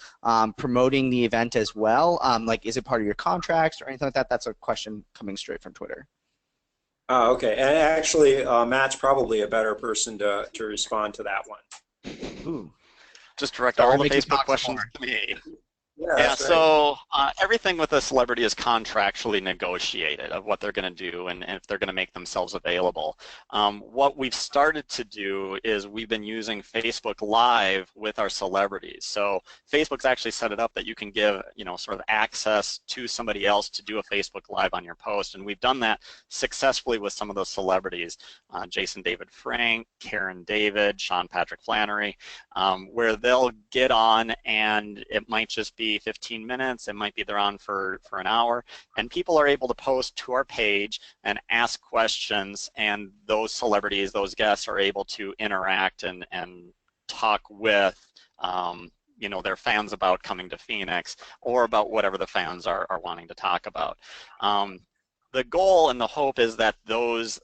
promoting the event as well? Like, is it part of your contracts or anything like that? That's a question coming straight from Twitter. Okay, and actually, Matt's probably a better person to respond to that one. Ooh. Just direct all the Facebook questions to me. Yeah, so everything with a celebrity is contractually negotiated of what they're going to do and if they're going to make themselves available. What we've started to do is we've been using Facebook Live with our celebrities. So Facebook's actually set it up that you can give, you know, sort of access to somebody else to do a Facebook Live on your post, and we've done that successfully with some of those celebrities, Jason David Frank, Karen David, Sean Patrick Flannery, where they'll get on and it might just be 15 minutes, it might be they're on for an hour, and people are able to post to our page and ask questions, and those celebrities, those guests are able to interact and talk with you know, their fans about coming to Phoenix or about whatever the fans are wanting to talk about. The goal and the hope is that those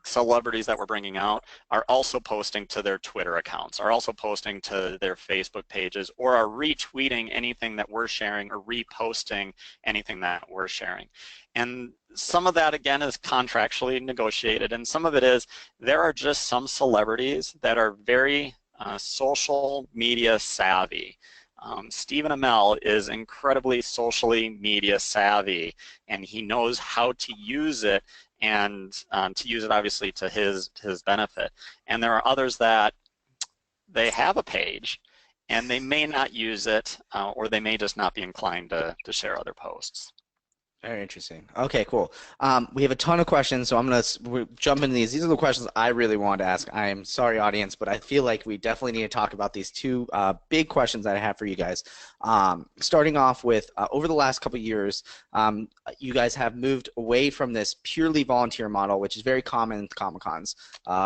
celebrities that we're bringing out are also posting to their Twitter accounts, are also posting to their Facebook pages, or are retweeting anything that we're sharing or reposting anything that we're sharing. And some of that, again, is contractually negotiated, and some of it is there are just some celebrities that are very social media savvy. Stephen Amell is incredibly socially media savvy, and he knows how to use it, and to use it obviously to his benefit. And there are others that they have a page and they may not use it, or they may just not be inclined to share other posts. Very interesting. Okay, cool. We have a ton of questions, so I'm going to jump into these. These are the questions I really wanted to ask. I am sorry, audience, but I feel like we definitely need to talk about these two big questions that I have for you guys. Starting off with, over the last couple of years, you guys have moved away from this purely volunteer model, which is very common in Comic-Cons.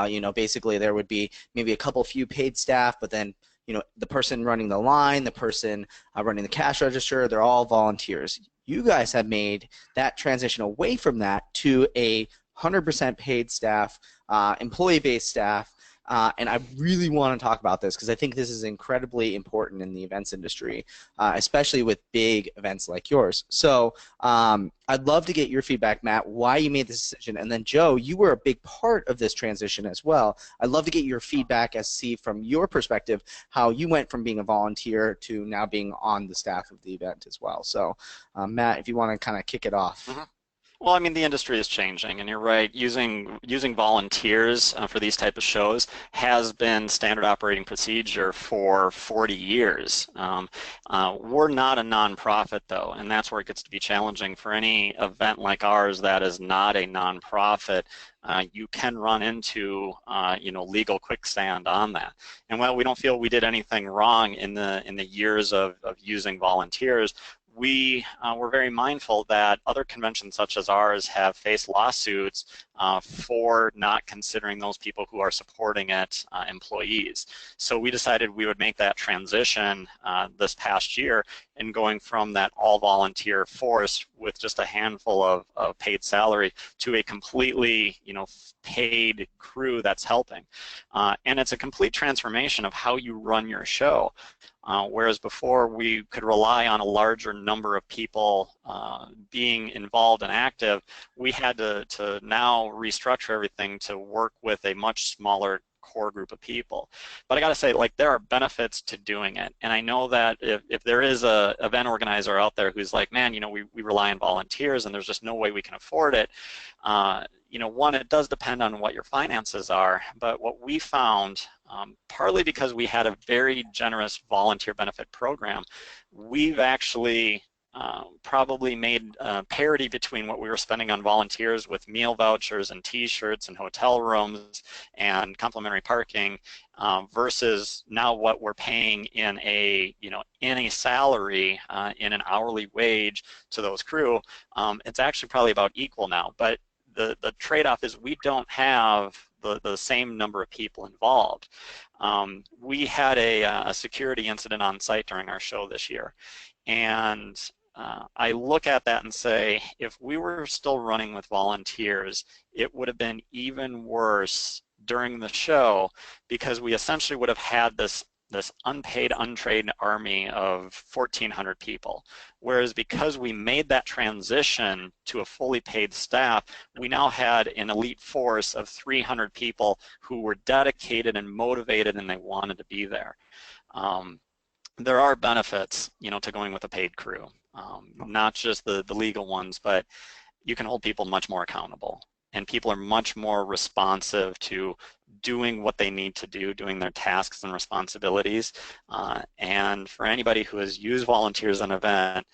You know, basically there would be maybe a couple few paid staff, but then you know, the person running the line, the person running the cash register, they're all volunteers. You guys have made that transition away from that to a 100% paid staff, employee-based staff, and I really want to talk about this because I think this is incredibly important in the events industry, especially with big events like yours. So I'd love to get your feedback, Matt, why you made this decision. And then, Joe, you were a big part of this transition as well. I'd love to get your feedback as see from your perspective how you went from being a volunteer to now being on the staff of the event as well. So, Matt, if you want to kind of kick it off. Mm-hmm. Well, I mean, the industry is changing, and you're right. Using volunteers for these type of shows has been standard operating procedure for 40 years. We're not a nonprofit, though, and that's where it gets to be challenging for any event like ours that is not a nonprofit. You can run into you know, legal quicksand on that. And while we don't feel we did anything wrong in the years of using volunteers, we were very mindful that other conventions such as ours have faced lawsuits for not considering those people who are supporting it employees. So we decided we would make that transition this past year in going from that all volunteer force with just a handful of paid salary to a completely, you know, paid crew that's helping. And it's a complete transformation of how you run your show. Whereas before we could rely on a larger number of people being involved and active, we had to now restructure everything to work with a much smaller core group of people. But I got to say, like, there are benefits to doing it. And I know that if there is a event organizer out there who's like, man, you know, we rely on volunteers and there's just no way we can afford it, you know, one, it does depend on what your finances are, but what we found, partly because we had a very generous volunteer benefit program, we've actually probably made parity between what we were spending on volunteers with meal vouchers and t-shirts and hotel rooms and complimentary parking versus now what we're paying in a, you know, in a salary, in an hourly wage to those crew. It's actually probably about equal now, but the trade-off is we don't have the same number of people involved. We had a security incident on site during our show this year, and I look at that and say, if we were still running with volunteers, it would have been even worse during the show because we essentially would have had this unpaid, untrained army of 1,400 people. Whereas because we made that transition to a fully paid staff, we now had an elite force of 300 people who were dedicated and motivated and they wanted to be there. There are benefits, you know, to going with a paid crew, not just the legal ones, but you can hold people much more accountable. And people are much more responsive to doing what they need to do, doing their tasks and responsibilities. And for anybody who has used volunteers in an event,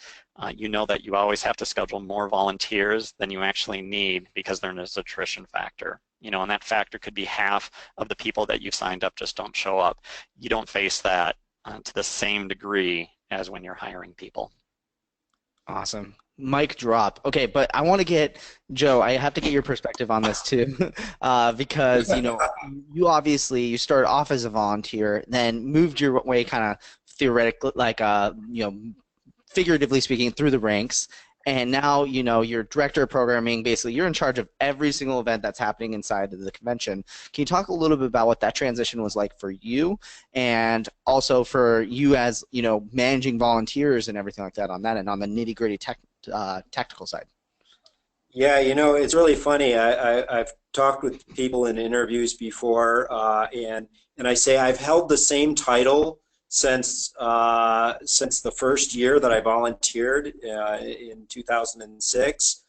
you know that you always have to schedule more volunteers than you actually need because there's an attrition factor. You know, and that factor could be half of the people that you signed up just don't show up. You don't face that to the same degree as when you're hiring people. Awesome. Mic drop. Okay, but I want to get, Joe, I have to get your perspective on this too, because, you know, you started off as a volunteer, then moved your way kind of theoretically, like, you know, figuratively speaking, through the ranks, and now, you know, you're director of programming. Basically, you're in charge of every single event that's happening inside of the convention. Can you talk a little bit about what that transition was like for you, and also for you as, you know, managing volunteers and everything like that on that, and on the nitty-gritty tactical side? Yeah, you know, it's really funny. I've talked with people in interviews before, and I say I've held the same title since the first year that I volunteered in 2006,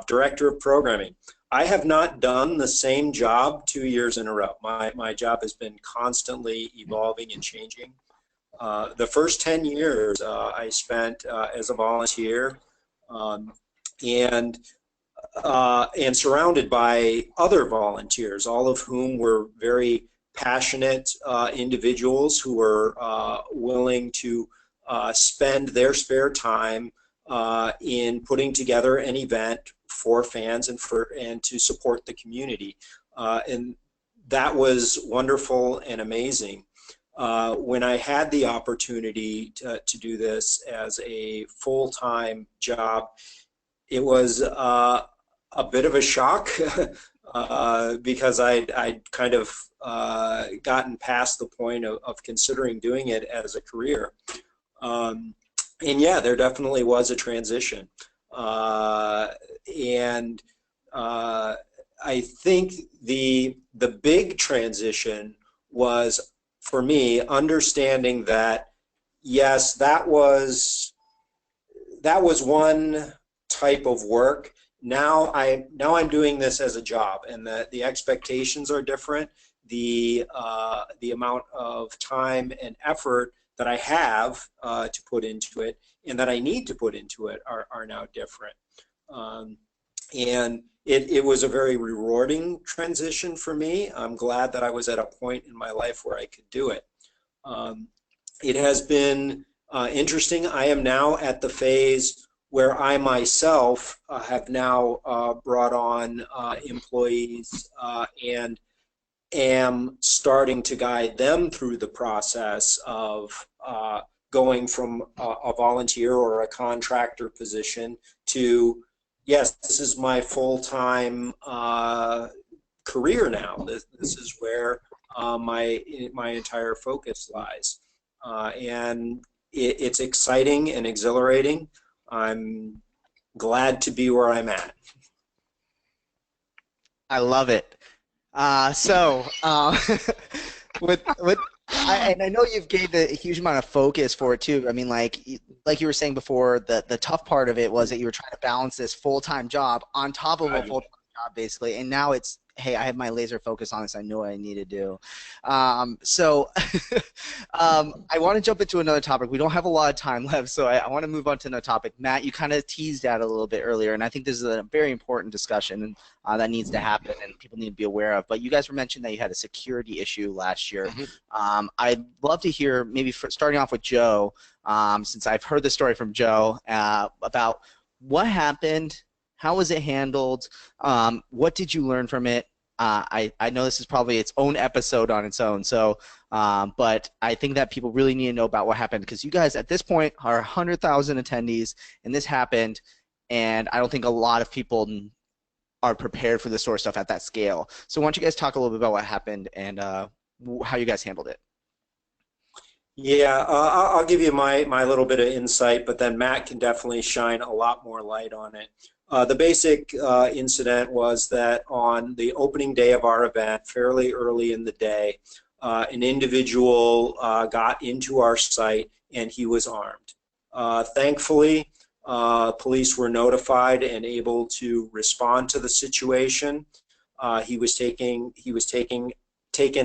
director of programming. I have not done the same job 2 years in a row. My job has been constantly evolving and changing. The first 10 years I spent as a volunteer, and surrounded by other volunteers, all of whom were very passionate individuals who were willing to spend their spare time in putting together an event for fans and to support the community. And that was wonderful and amazing. When I had the opportunity to do this as a full-time job, it was a bit of a shock because I'd kind of gotten past the point of considering doing it as a career. And yeah, there definitely was a transition. And I think the big transition was, for me, understanding that, yes, that was one type of work. Now I'm doing this as a job, and the expectations are different. The amount of time and effort that I have to put into it and that I need to put into it are now different. And it was a very rewarding transition for me. I'm glad that I was at a point in my life where I could do it. It has been interesting. I am now at the phase where I myself have now brought on employees and am starting to guide them through the process of going from a volunteer or a contractor position to, yes, this is my full-time career now. This is where my entire focus lies. And it's exciting and exhilarating. I'm glad to be where I'm at. I love it. And I know you've gave a huge amount of focus for it too. I mean, like you were saying before, the tough part of it was that you were trying to balance this full-time job on top of a full-time job, basically, and now it's, hey, I have my laser focus on this. I know what I need to do. I want to jump into another topic. We don't have a lot of time left, so I want to move on to another topic. Matt, you kind of teased that a little bit earlier, and I think this is a very important discussion that needs to happen and people need to be aware of. But you guys were mentioning that you had a security issue last year. I'd love to hear, maybe starting off with Joe, since I've heard the story from Joe, about what happened. How was it handled? What did you learn from it? I know this is probably its own episode on its own, so but I think that people really need to know about what happened, because you guys at this point are 100,000 attendees, and this happened, and I don't think a lot of people are prepared for this sort of stuff at that scale. So why don't you guys talk a little bit about what happened and how you guys handled it? Yeah, I'll give you my little bit of insight, but then Matt can definitely shine a lot more light on it. The basic incident was that on the opening day of our event, fairly early in the day, an individual got into our site and he was armed. Thankfully, police were notified and able to respond to the situation. He was taken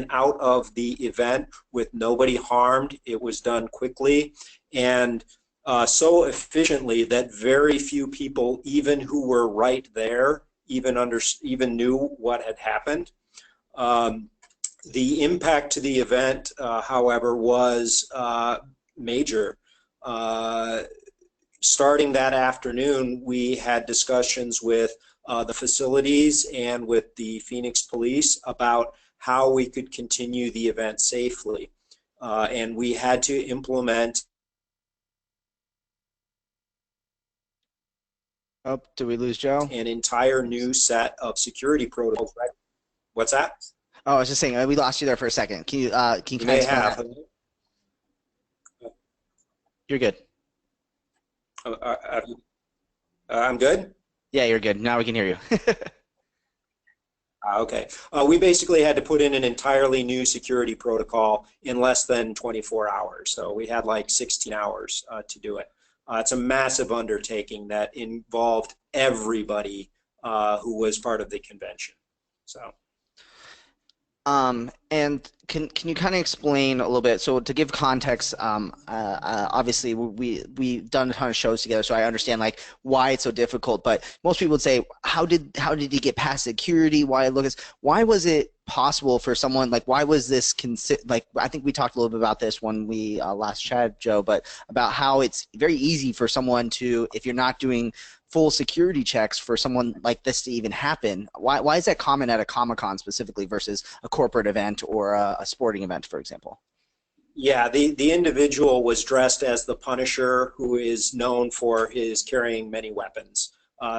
out of the event with nobody harmed. It was done quickly and so efficiently that very few people, even who were right there, even knew what had happened. The impact to the event, however, was major. Starting that afternoon, we had discussions with the facilities and with the Phoenix Police about how we could continue the event safely. And we had to implement. Oh, did we lose Joe? An entire new set of security protocols. What's that? Oh, I was just saying, we lost you there for a second. Can you may have. You're good. I'm good? Yeah, you're good. Now we can hear you. Okay. We basically had to put in an entirely new security protocol in less than 24 hours. So we had like 16 hours to do it. It's a massive undertaking that involved everybody who was part of the convention. So. And can you kind of explain a little bit? So to give context, obviously we've done a ton of shows together, so I understand like why it's so difficult. But most people would say, how did he get past security? Why was it possible for someone like why was this like I think we talked a little bit about this when we last chatted, Joe, but about how it's very easy for someone to, if you're not doing full security checks, for someone like this to even happen. Why is that common at a Comic-Con specifically versus a corporate event or a sporting event, for example? Yeah, the individual was dressed as the Punisher, who is known for his carrying many weapons.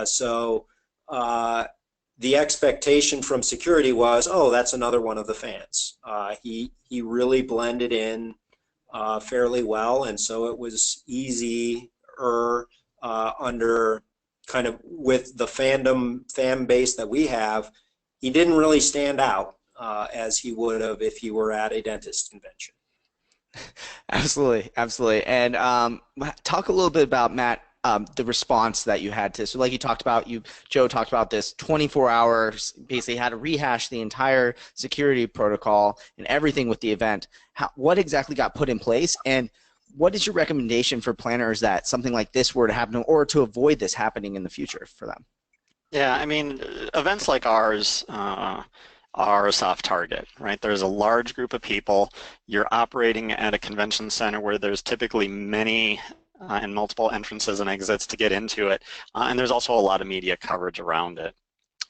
So the expectation from security was, oh, that's another one of the fans. He really blended in fairly well, and so it was easier under kind of with the fan base that we have. He didn't really stand out as he would have if he were at a dentist convention. Absolutely, absolutely. And talk a little bit about, Matt, the response that you had to. So like you talked about, Joe talked about this 24 hours, basically had to rehash the entire security protocol and everything with the event. What exactly got put in place, and what is your recommendation for planners that something like this were to happen, or to avoid this happening in the future for them? Yeah, I mean, events like ours are a soft target, right? There's a large group of people. You're operating at a convention center where there's typically many and multiple entrances and exits to get into it, and there's also a lot of media coverage around it.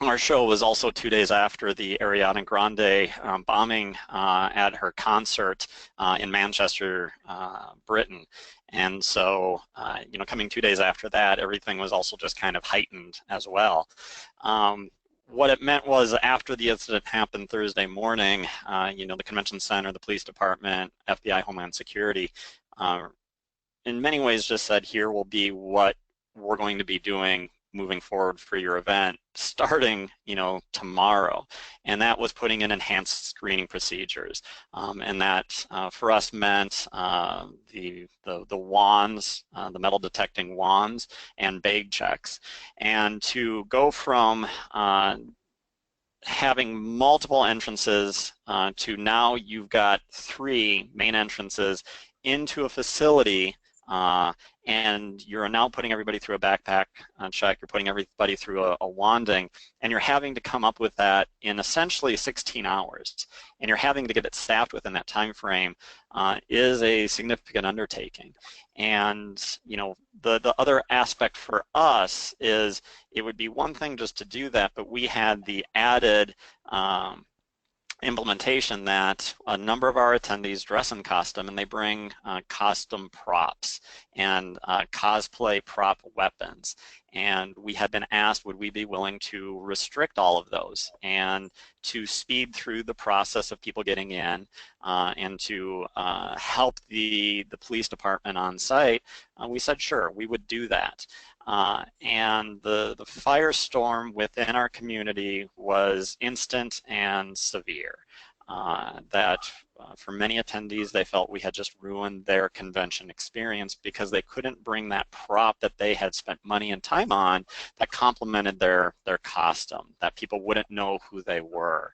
Our show was also 2 days after the Ariana Grande bombing at her concert in Manchester, Britain. And so, coming 2 days after that, everything was also just kind of heightened as well. What it meant was after the incident happened Thursday morning, the convention center, the police department, FBI, Homeland Security, in many ways just said, here will be what we're going to be doing moving forward for your event starting tomorrow. And that was putting in enhanced screening procedures, and that for us meant the wands, the metal detecting wands, and bag checks. And to go from having multiple entrances to now you've got 3 main entrances into a facility, and you're now putting everybody through a backpack check, you're putting everybody through a wanding, and you're having to come up with that in essentially 16 hours, and you're having to get it staffed within that time frame is a significant undertaking. And the other aspect for us is it would be one thing just to do that, but we had the added implementation that a number of our attendees dress in costume, and they bring costume props and cosplay prop weapons. And we had been asked, would we be willing to restrict all of those and to speed through the process of people getting in and to help the police department on site? We said, sure, we would do that. And the firestorm within our community was instant and severe. For many attendees, they felt we had just ruined their convention experience because they couldn't bring that prop that they had spent money and time on that complemented their costume, that people wouldn't know who they were.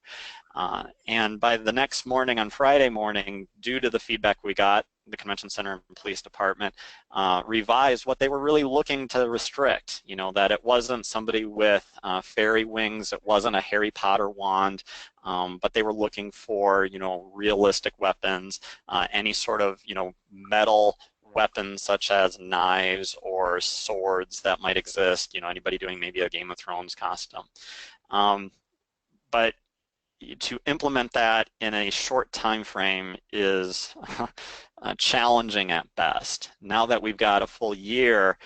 And by the next morning, on Friday morning, due to the feedback we got, the convention center and police department revised what they were really looking to restrict. That it wasn't somebody with fairy wings, it wasn't a Harry Potter wand, but they were looking for realistic weapons, any sort of metal weapons such as knives or swords that might exist. Anybody doing maybe a Game of Thrones costume, but to implement that in a short time frame is challenging at best. Now that we've got a full year,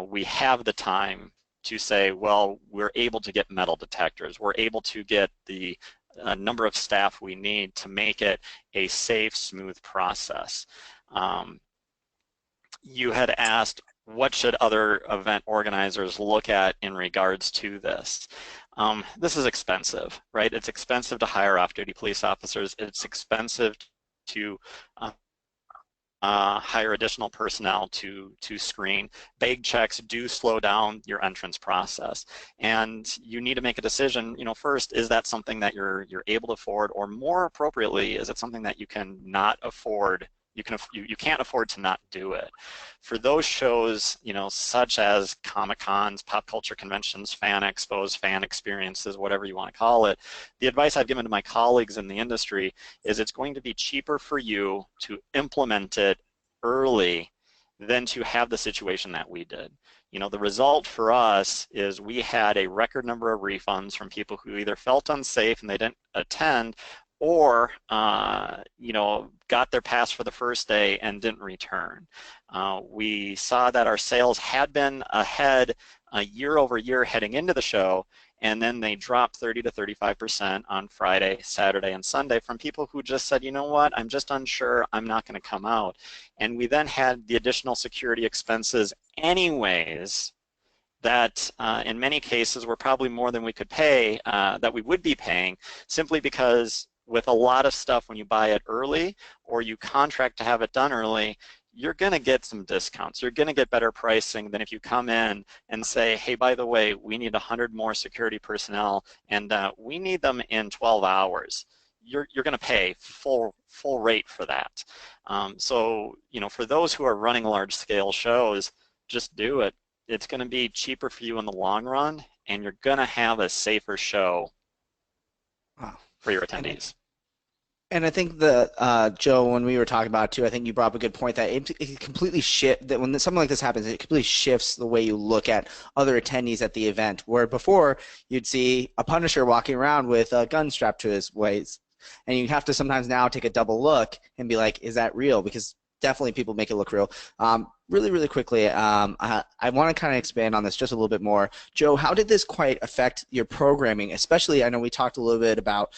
we have the time to say, well, we're able to get metal detectors, we're able to get the number of staff we need to make it a safe, smooth process. You had asked, what should other event organizers look at in regards to this? This is expensive, right? It's expensive to hire off-duty police officers. It's expensive to hire additional personnel to screen. Bag checks do slow down your entrance process, and you need to make a decision. You know, first, is that something that you're able to afford, or more appropriately, is it something that you can not afford? You can't afford to not do it. For those shows, you know, such as Comic-Cons, pop culture conventions, fan expos, fan experiences, whatever you want to call it, the advice I've given to my colleagues in the industry is it's going to be cheaper for you to implement it early than to have the situation that we did. You know, the result for us is we had a record number of refunds from people who either felt unsafe and they didn't attend, or you know, got their pass for the first day and didn't return. We saw that our sales had been ahead year over year heading into the show, and then they dropped 30 to 35% on Friday, Saturday, and Sunday from people who just said, you know what, I'm just unsure, I'm not going to come out. And we then had the additional security expenses anyways, that in many cases were probably more than we could pay, that we would be paying, simply because with a lot of stuff, when you buy it early or you contract to have it done early, you're going to get some discounts. You're going to get better pricing than if you come in and say, hey, by the way, we need 100 more security personnel, and we need them in 12 hours. You're going to pay full rate for that. So, you know, for those who are running large-scale shows, just do it. It's going to be cheaper for you in the long run, and you're going to have a safer show for your attendees. And I think that, Joe, when we were talking about it too, I think you brought up a good point that it completely that when something like this happens, it completely shifts the way you look at other attendees at the event. Where before you'd see a Punisher walking around with a gun strapped to his waist, and you have to sometimes now take a double look and be like, is that real? Because definitely people make it look real. Really quickly, I want to kind of expand on this just a little bit more. Joe, how did this quite affect your programming? Especially, I know we talked a little bit about,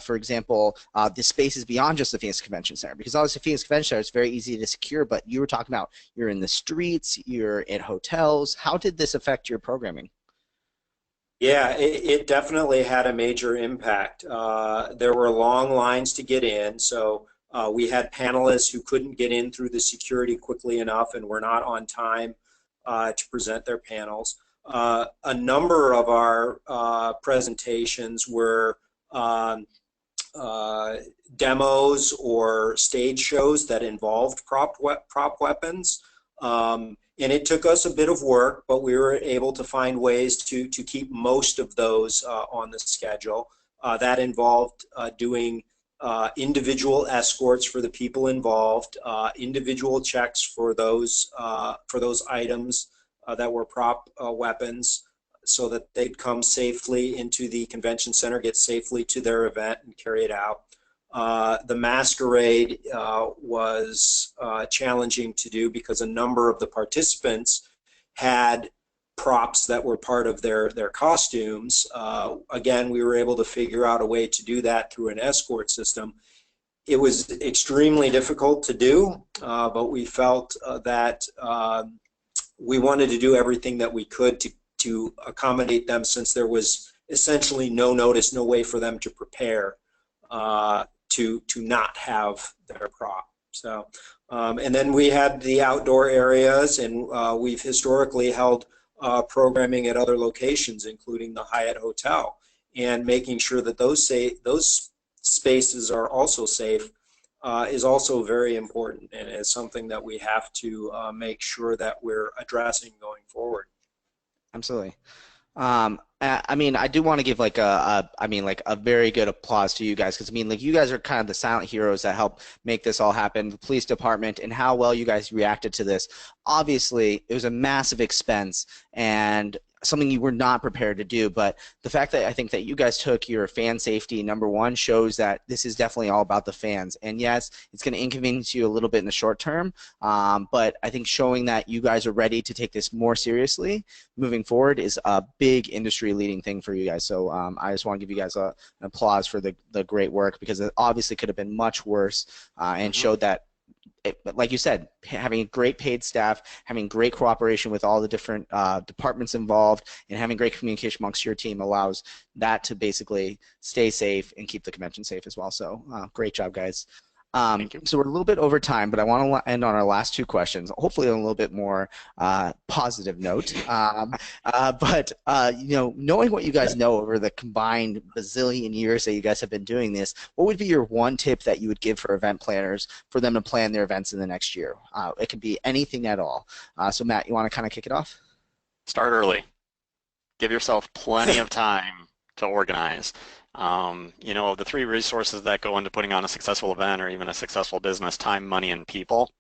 for example, the spaces beyond just the Phoenix Convention Center, because obviously Phoenix Convention Center is very easy to secure, but you were talking about you're in the streets, you're at hotels. How did this affect your programming? Yeah, it definitely had a major impact. There were long lines to get in, so we had panelists who couldn't get in through the security quickly enough and were not on time to present their panels. A number of our presentations were demos or stage shows that involved prop weapons. And it took us a bit of work, but we were able to find ways to keep most of those on the schedule. That involved doing individual escorts for the people involved, individual checks for those items that were prop weapons, so that they'd come safely into the convention center, get safely to their event, and carry it out. The masquerade was challenging to do because a number of the participants had props that were part of their costumes. Again, we were able to figure out a way to do that through an escort system. It was extremely difficult to do, but we felt that we wanted to do everything that we could to accommodate them, since there was essentially no notice, no way for them to prepare to not have their prop. So, and then we had the outdoor areas, and we've historically held programming at other locations, including the Hyatt Hotel, and making sure that those spaces are also safe is also very important, and is something that we have to make sure that we're addressing going forward. Absolutely. I mean, I do want to give like a very good applause to you guys, because I mean, like, you guys are kind of the silent heroes that help make this all happen. The police department, and how well you guys reacted to this. Obviously, it was a massive expense and something you were not prepared to do, but the fact that I think that you guys took your fan safety #1 shows that this is definitely all about the fans. And yes, it's going to inconvenience you a little bit in the short term, but I think showing that you guys are ready to take this more seriously moving forward is a big industry-leading thing for you guys. So I just want to give you guys an applause for the great work, because it obviously could have been much worse, and showed that like you said, having a great paid staff, having great cooperation with all the different departments involved, and having great communication amongst your team allows that to basically stay safe and keep the convention safe as well. So great job, guys. Thank you. So we're a little bit over time, but I want to end on our last two questions, hopefully on a little bit more positive note. But knowing what you guys know over the combined bazillion years that you guys have been doing this, what would be your one tip that you would give for event planners for them to plan their events in the next year? It could be anything at all. So Matt, you want to kind of kick it off? Start early. Give yourself plenty of time to organize. The three resources that go into putting on a successful event or even a successful business: time, money, and people.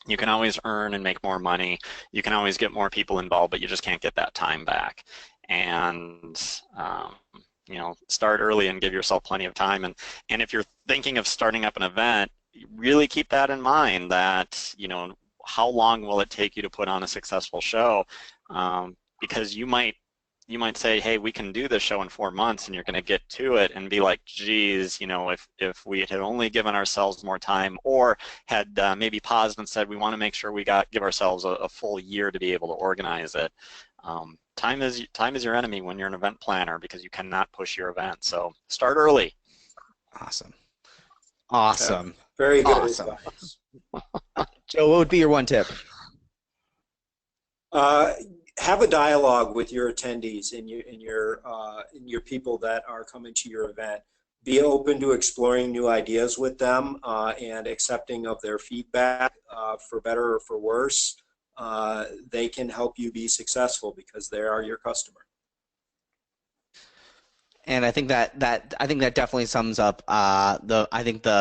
You can always earn and make more money. You can always get more people involved, but you just can't get that time back. And start early and give yourself plenty of time. And if you're thinking of starting up an event, really keep that in mind, that how long will it take you to put on a successful show? Because you might say, hey, we can do this show in 4 months, and you're going to get to it and be like, geez, if we had only given ourselves more time, or had maybe paused and said, we want to make sure we give ourselves a full year to be able to organize it. Time is your enemy when you're an event planner, because you cannot push your event. So start early. Awesome. Yeah, very good. Awesome. Joe, what would be your one tip? Have a dialogue with your attendees and your people that are coming to your event. Be open to exploring new ideas with them and accepting of their feedback, for better or for worse. They can help you be successful because they are your customer. And I think that definitely sums up the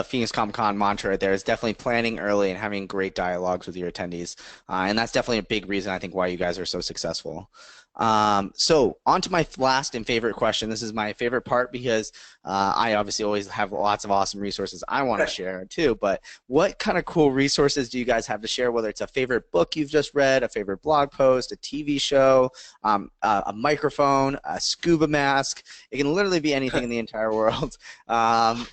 Phoenix Comicon mantra right there is definitely planning early and having great dialogues with your attendees. And that's definitely a big reason, I think, why you guys are so successful. So on to my last and favorite question. This is my favorite part because I obviously always have lots of awesome resources I want to share too, but what kind of cool resources do you guys have to share, whether it's a favorite book you've just read, a favorite blog post, a TV show, a microphone, a scuba mask? It can literally be anything in the entire world.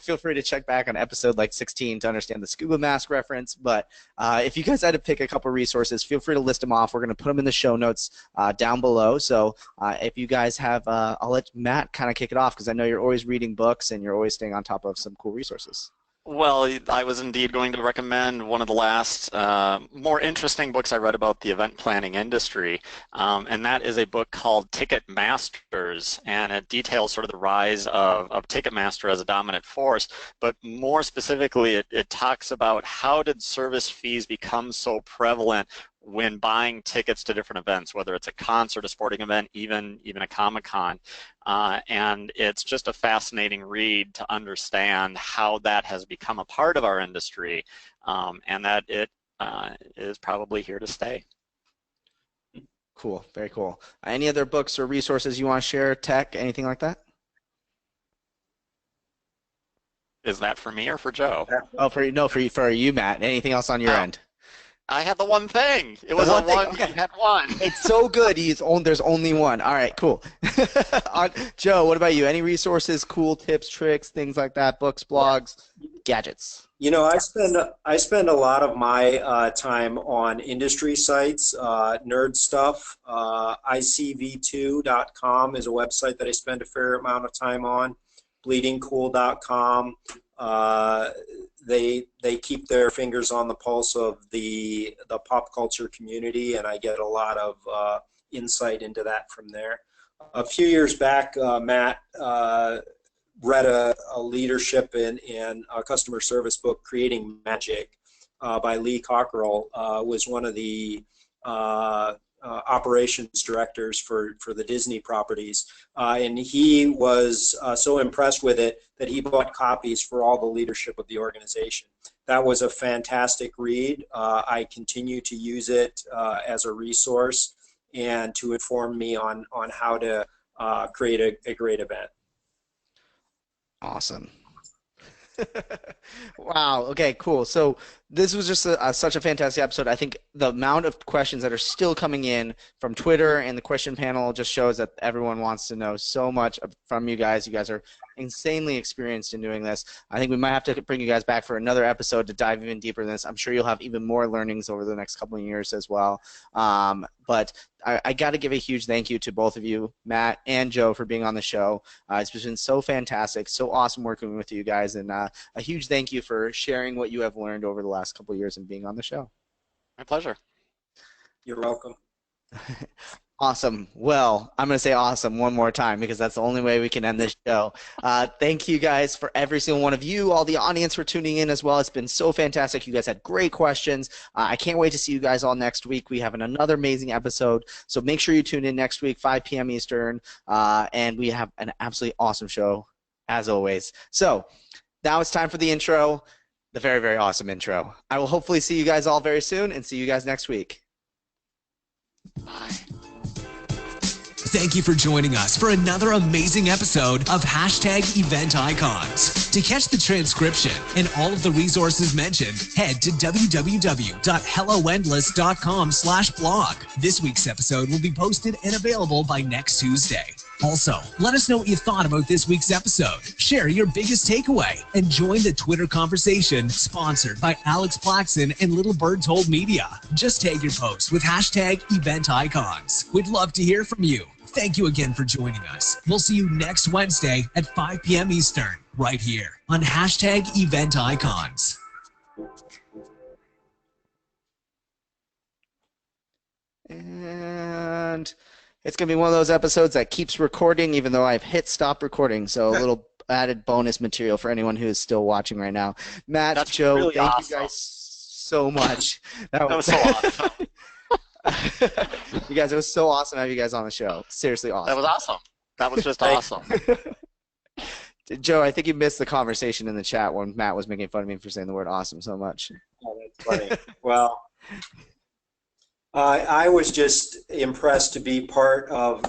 Feel free to check back on episode like 16 to understand the scuba mask reference, but if you guys had to pick a couple resources, feel free to list them off. We're going to put them in the show notes down below. So if you guys have, I'll let Matt kind of kick it off because I know you're always reading books and you're always staying on top of some cool resources. Well, I was indeed going to recommend one of the last more interesting books I read about the event planning industry, and that is a book called Ticketmasters, and it details sort of the rise of Ticketmaster as a dominant force, but more specifically it talks about how did service fees become so prevalent when buying tickets to different events, whether it's a concert, a sporting event, even a Comic-Con. And it's just a fascinating read to understand how that has become a part of our industry, and that it is probably here to stay. Cool, very cool. Any other books or resources you want to share, tech, anything like that? Is that for me or for Joe? Oh, for you, Matt. Anything else on your end? I had the one thing. It was one. Okay. You had one. It's so good. There's only one. All right, cool. Joe, what about you? Any resources, cool tips, tricks, things like that? Books, blogs, gadgets. I spend a lot of my time on industry sites, nerd stuff. ICV2.com is a website that I spend a fair amount of time on. Bleedingcool.com. They keep their fingers on the pulse of the pop culture community, and I get a lot of insight into that from there. A few years back, Matt read a leadership and a customer service book, Creating Magic, by Lee Cockerell. Was one of the operations directors for the Disney properties, and he was so impressed with it that he bought copies for all the leadership of the organization. That was a fantastic read. I continue to use it as a resource and to inform me on how to create a great event. Awesome. Wow. Okay, cool. So this was just such a fantastic episode. I think the amount of questions that are still coming in from Twitter and the question panel just shows that everyone wants to know so much from you guys. You guys are insanely experienced in doing this. I think we might have to bring you guys back for another episode to dive even deeper in this. I'm sure you'll have even more learnings over the next couple of years as well. But I got to give a huge thank you to both of you, Matt and Joe, for being on the show. It's been so fantastic, so awesome working with you guys, and a huge thank you for sharing what you have learned over the last couple of years and being on the show. My pleasure. You're welcome. Awesome. Well, I'm going to say awesome one more time because that's the only way we can end this show. Thank you guys for every single one of you, all the audience for tuning in as well. It's been so fantastic. You guys had great questions. I can't wait to see you guys all next week. We have another amazing episode, so make sure you tune in next week, 5 p.m. Eastern, and we have an absolutely awesome show as always. So now it's time for the intro, the very, very awesome intro. I will hopefully see you guys all very soon and see you guys next week. Bye. Thank you for joining us for another amazing episode of #Event Icons. To catch the transcription and all of the resources mentioned, head to www.helloendless.com/blog. This week's episode will be posted and available by next Tuesday. Also, let us know what you thought about this week's episode. Share your biggest takeaway and join the Twitter conversation sponsored by Alex Plaxton and Little Bird Told Media. Just tag your post with #Event Icons. We'd love to hear from you. Thank you again for joining us. We'll see you next Wednesday at 5 p.m. Eastern, right here on #Event Icons. And it's going to be one of those episodes that keeps recording even though I've hit stop recording, so a little added bonus material for anyone who is still watching right now. Matt, That's Joe, really thank awesome. you guys so much. That was so awesome. You guys, it was so awesome to have you guys on the show. Seriously awesome. That was awesome. That was just awesome. Joe, I think you missed the conversation in the chat when Matt was making fun of me for saying the word awesome so much. Oh, that's funny. Well, I was just impressed to be part of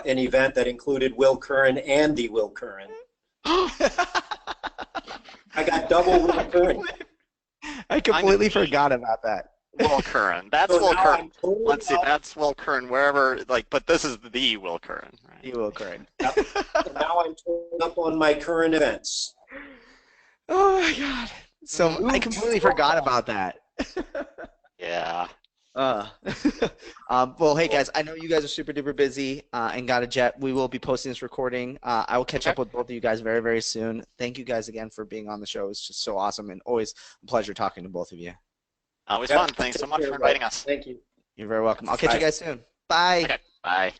an event that included Will Curran and the Will Curran. I got double Will Curran. I completely forgot about that. Will Curran. That's So Will now Curran. I'm totally Let's see. up- That's Will Curran. Wherever, like, but this is the Will Curran. Right? You will, Curran. Now I'm totally up on my current events. Oh my god. So I completely forgot about that. Yeah. Well, hey guys, I know you guys are super duper busy and got a jet. We will be posting this recording. I will catch up with both of you guys very, very soon. Thank you guys again for being on the show. It's just so awesome and always a pleasure talking to both of you. Always Yep. fun. Thanks so much for inviting us. Thank you. You're very welcome. I'll catch you guys soon. Bye. Okay. Bye.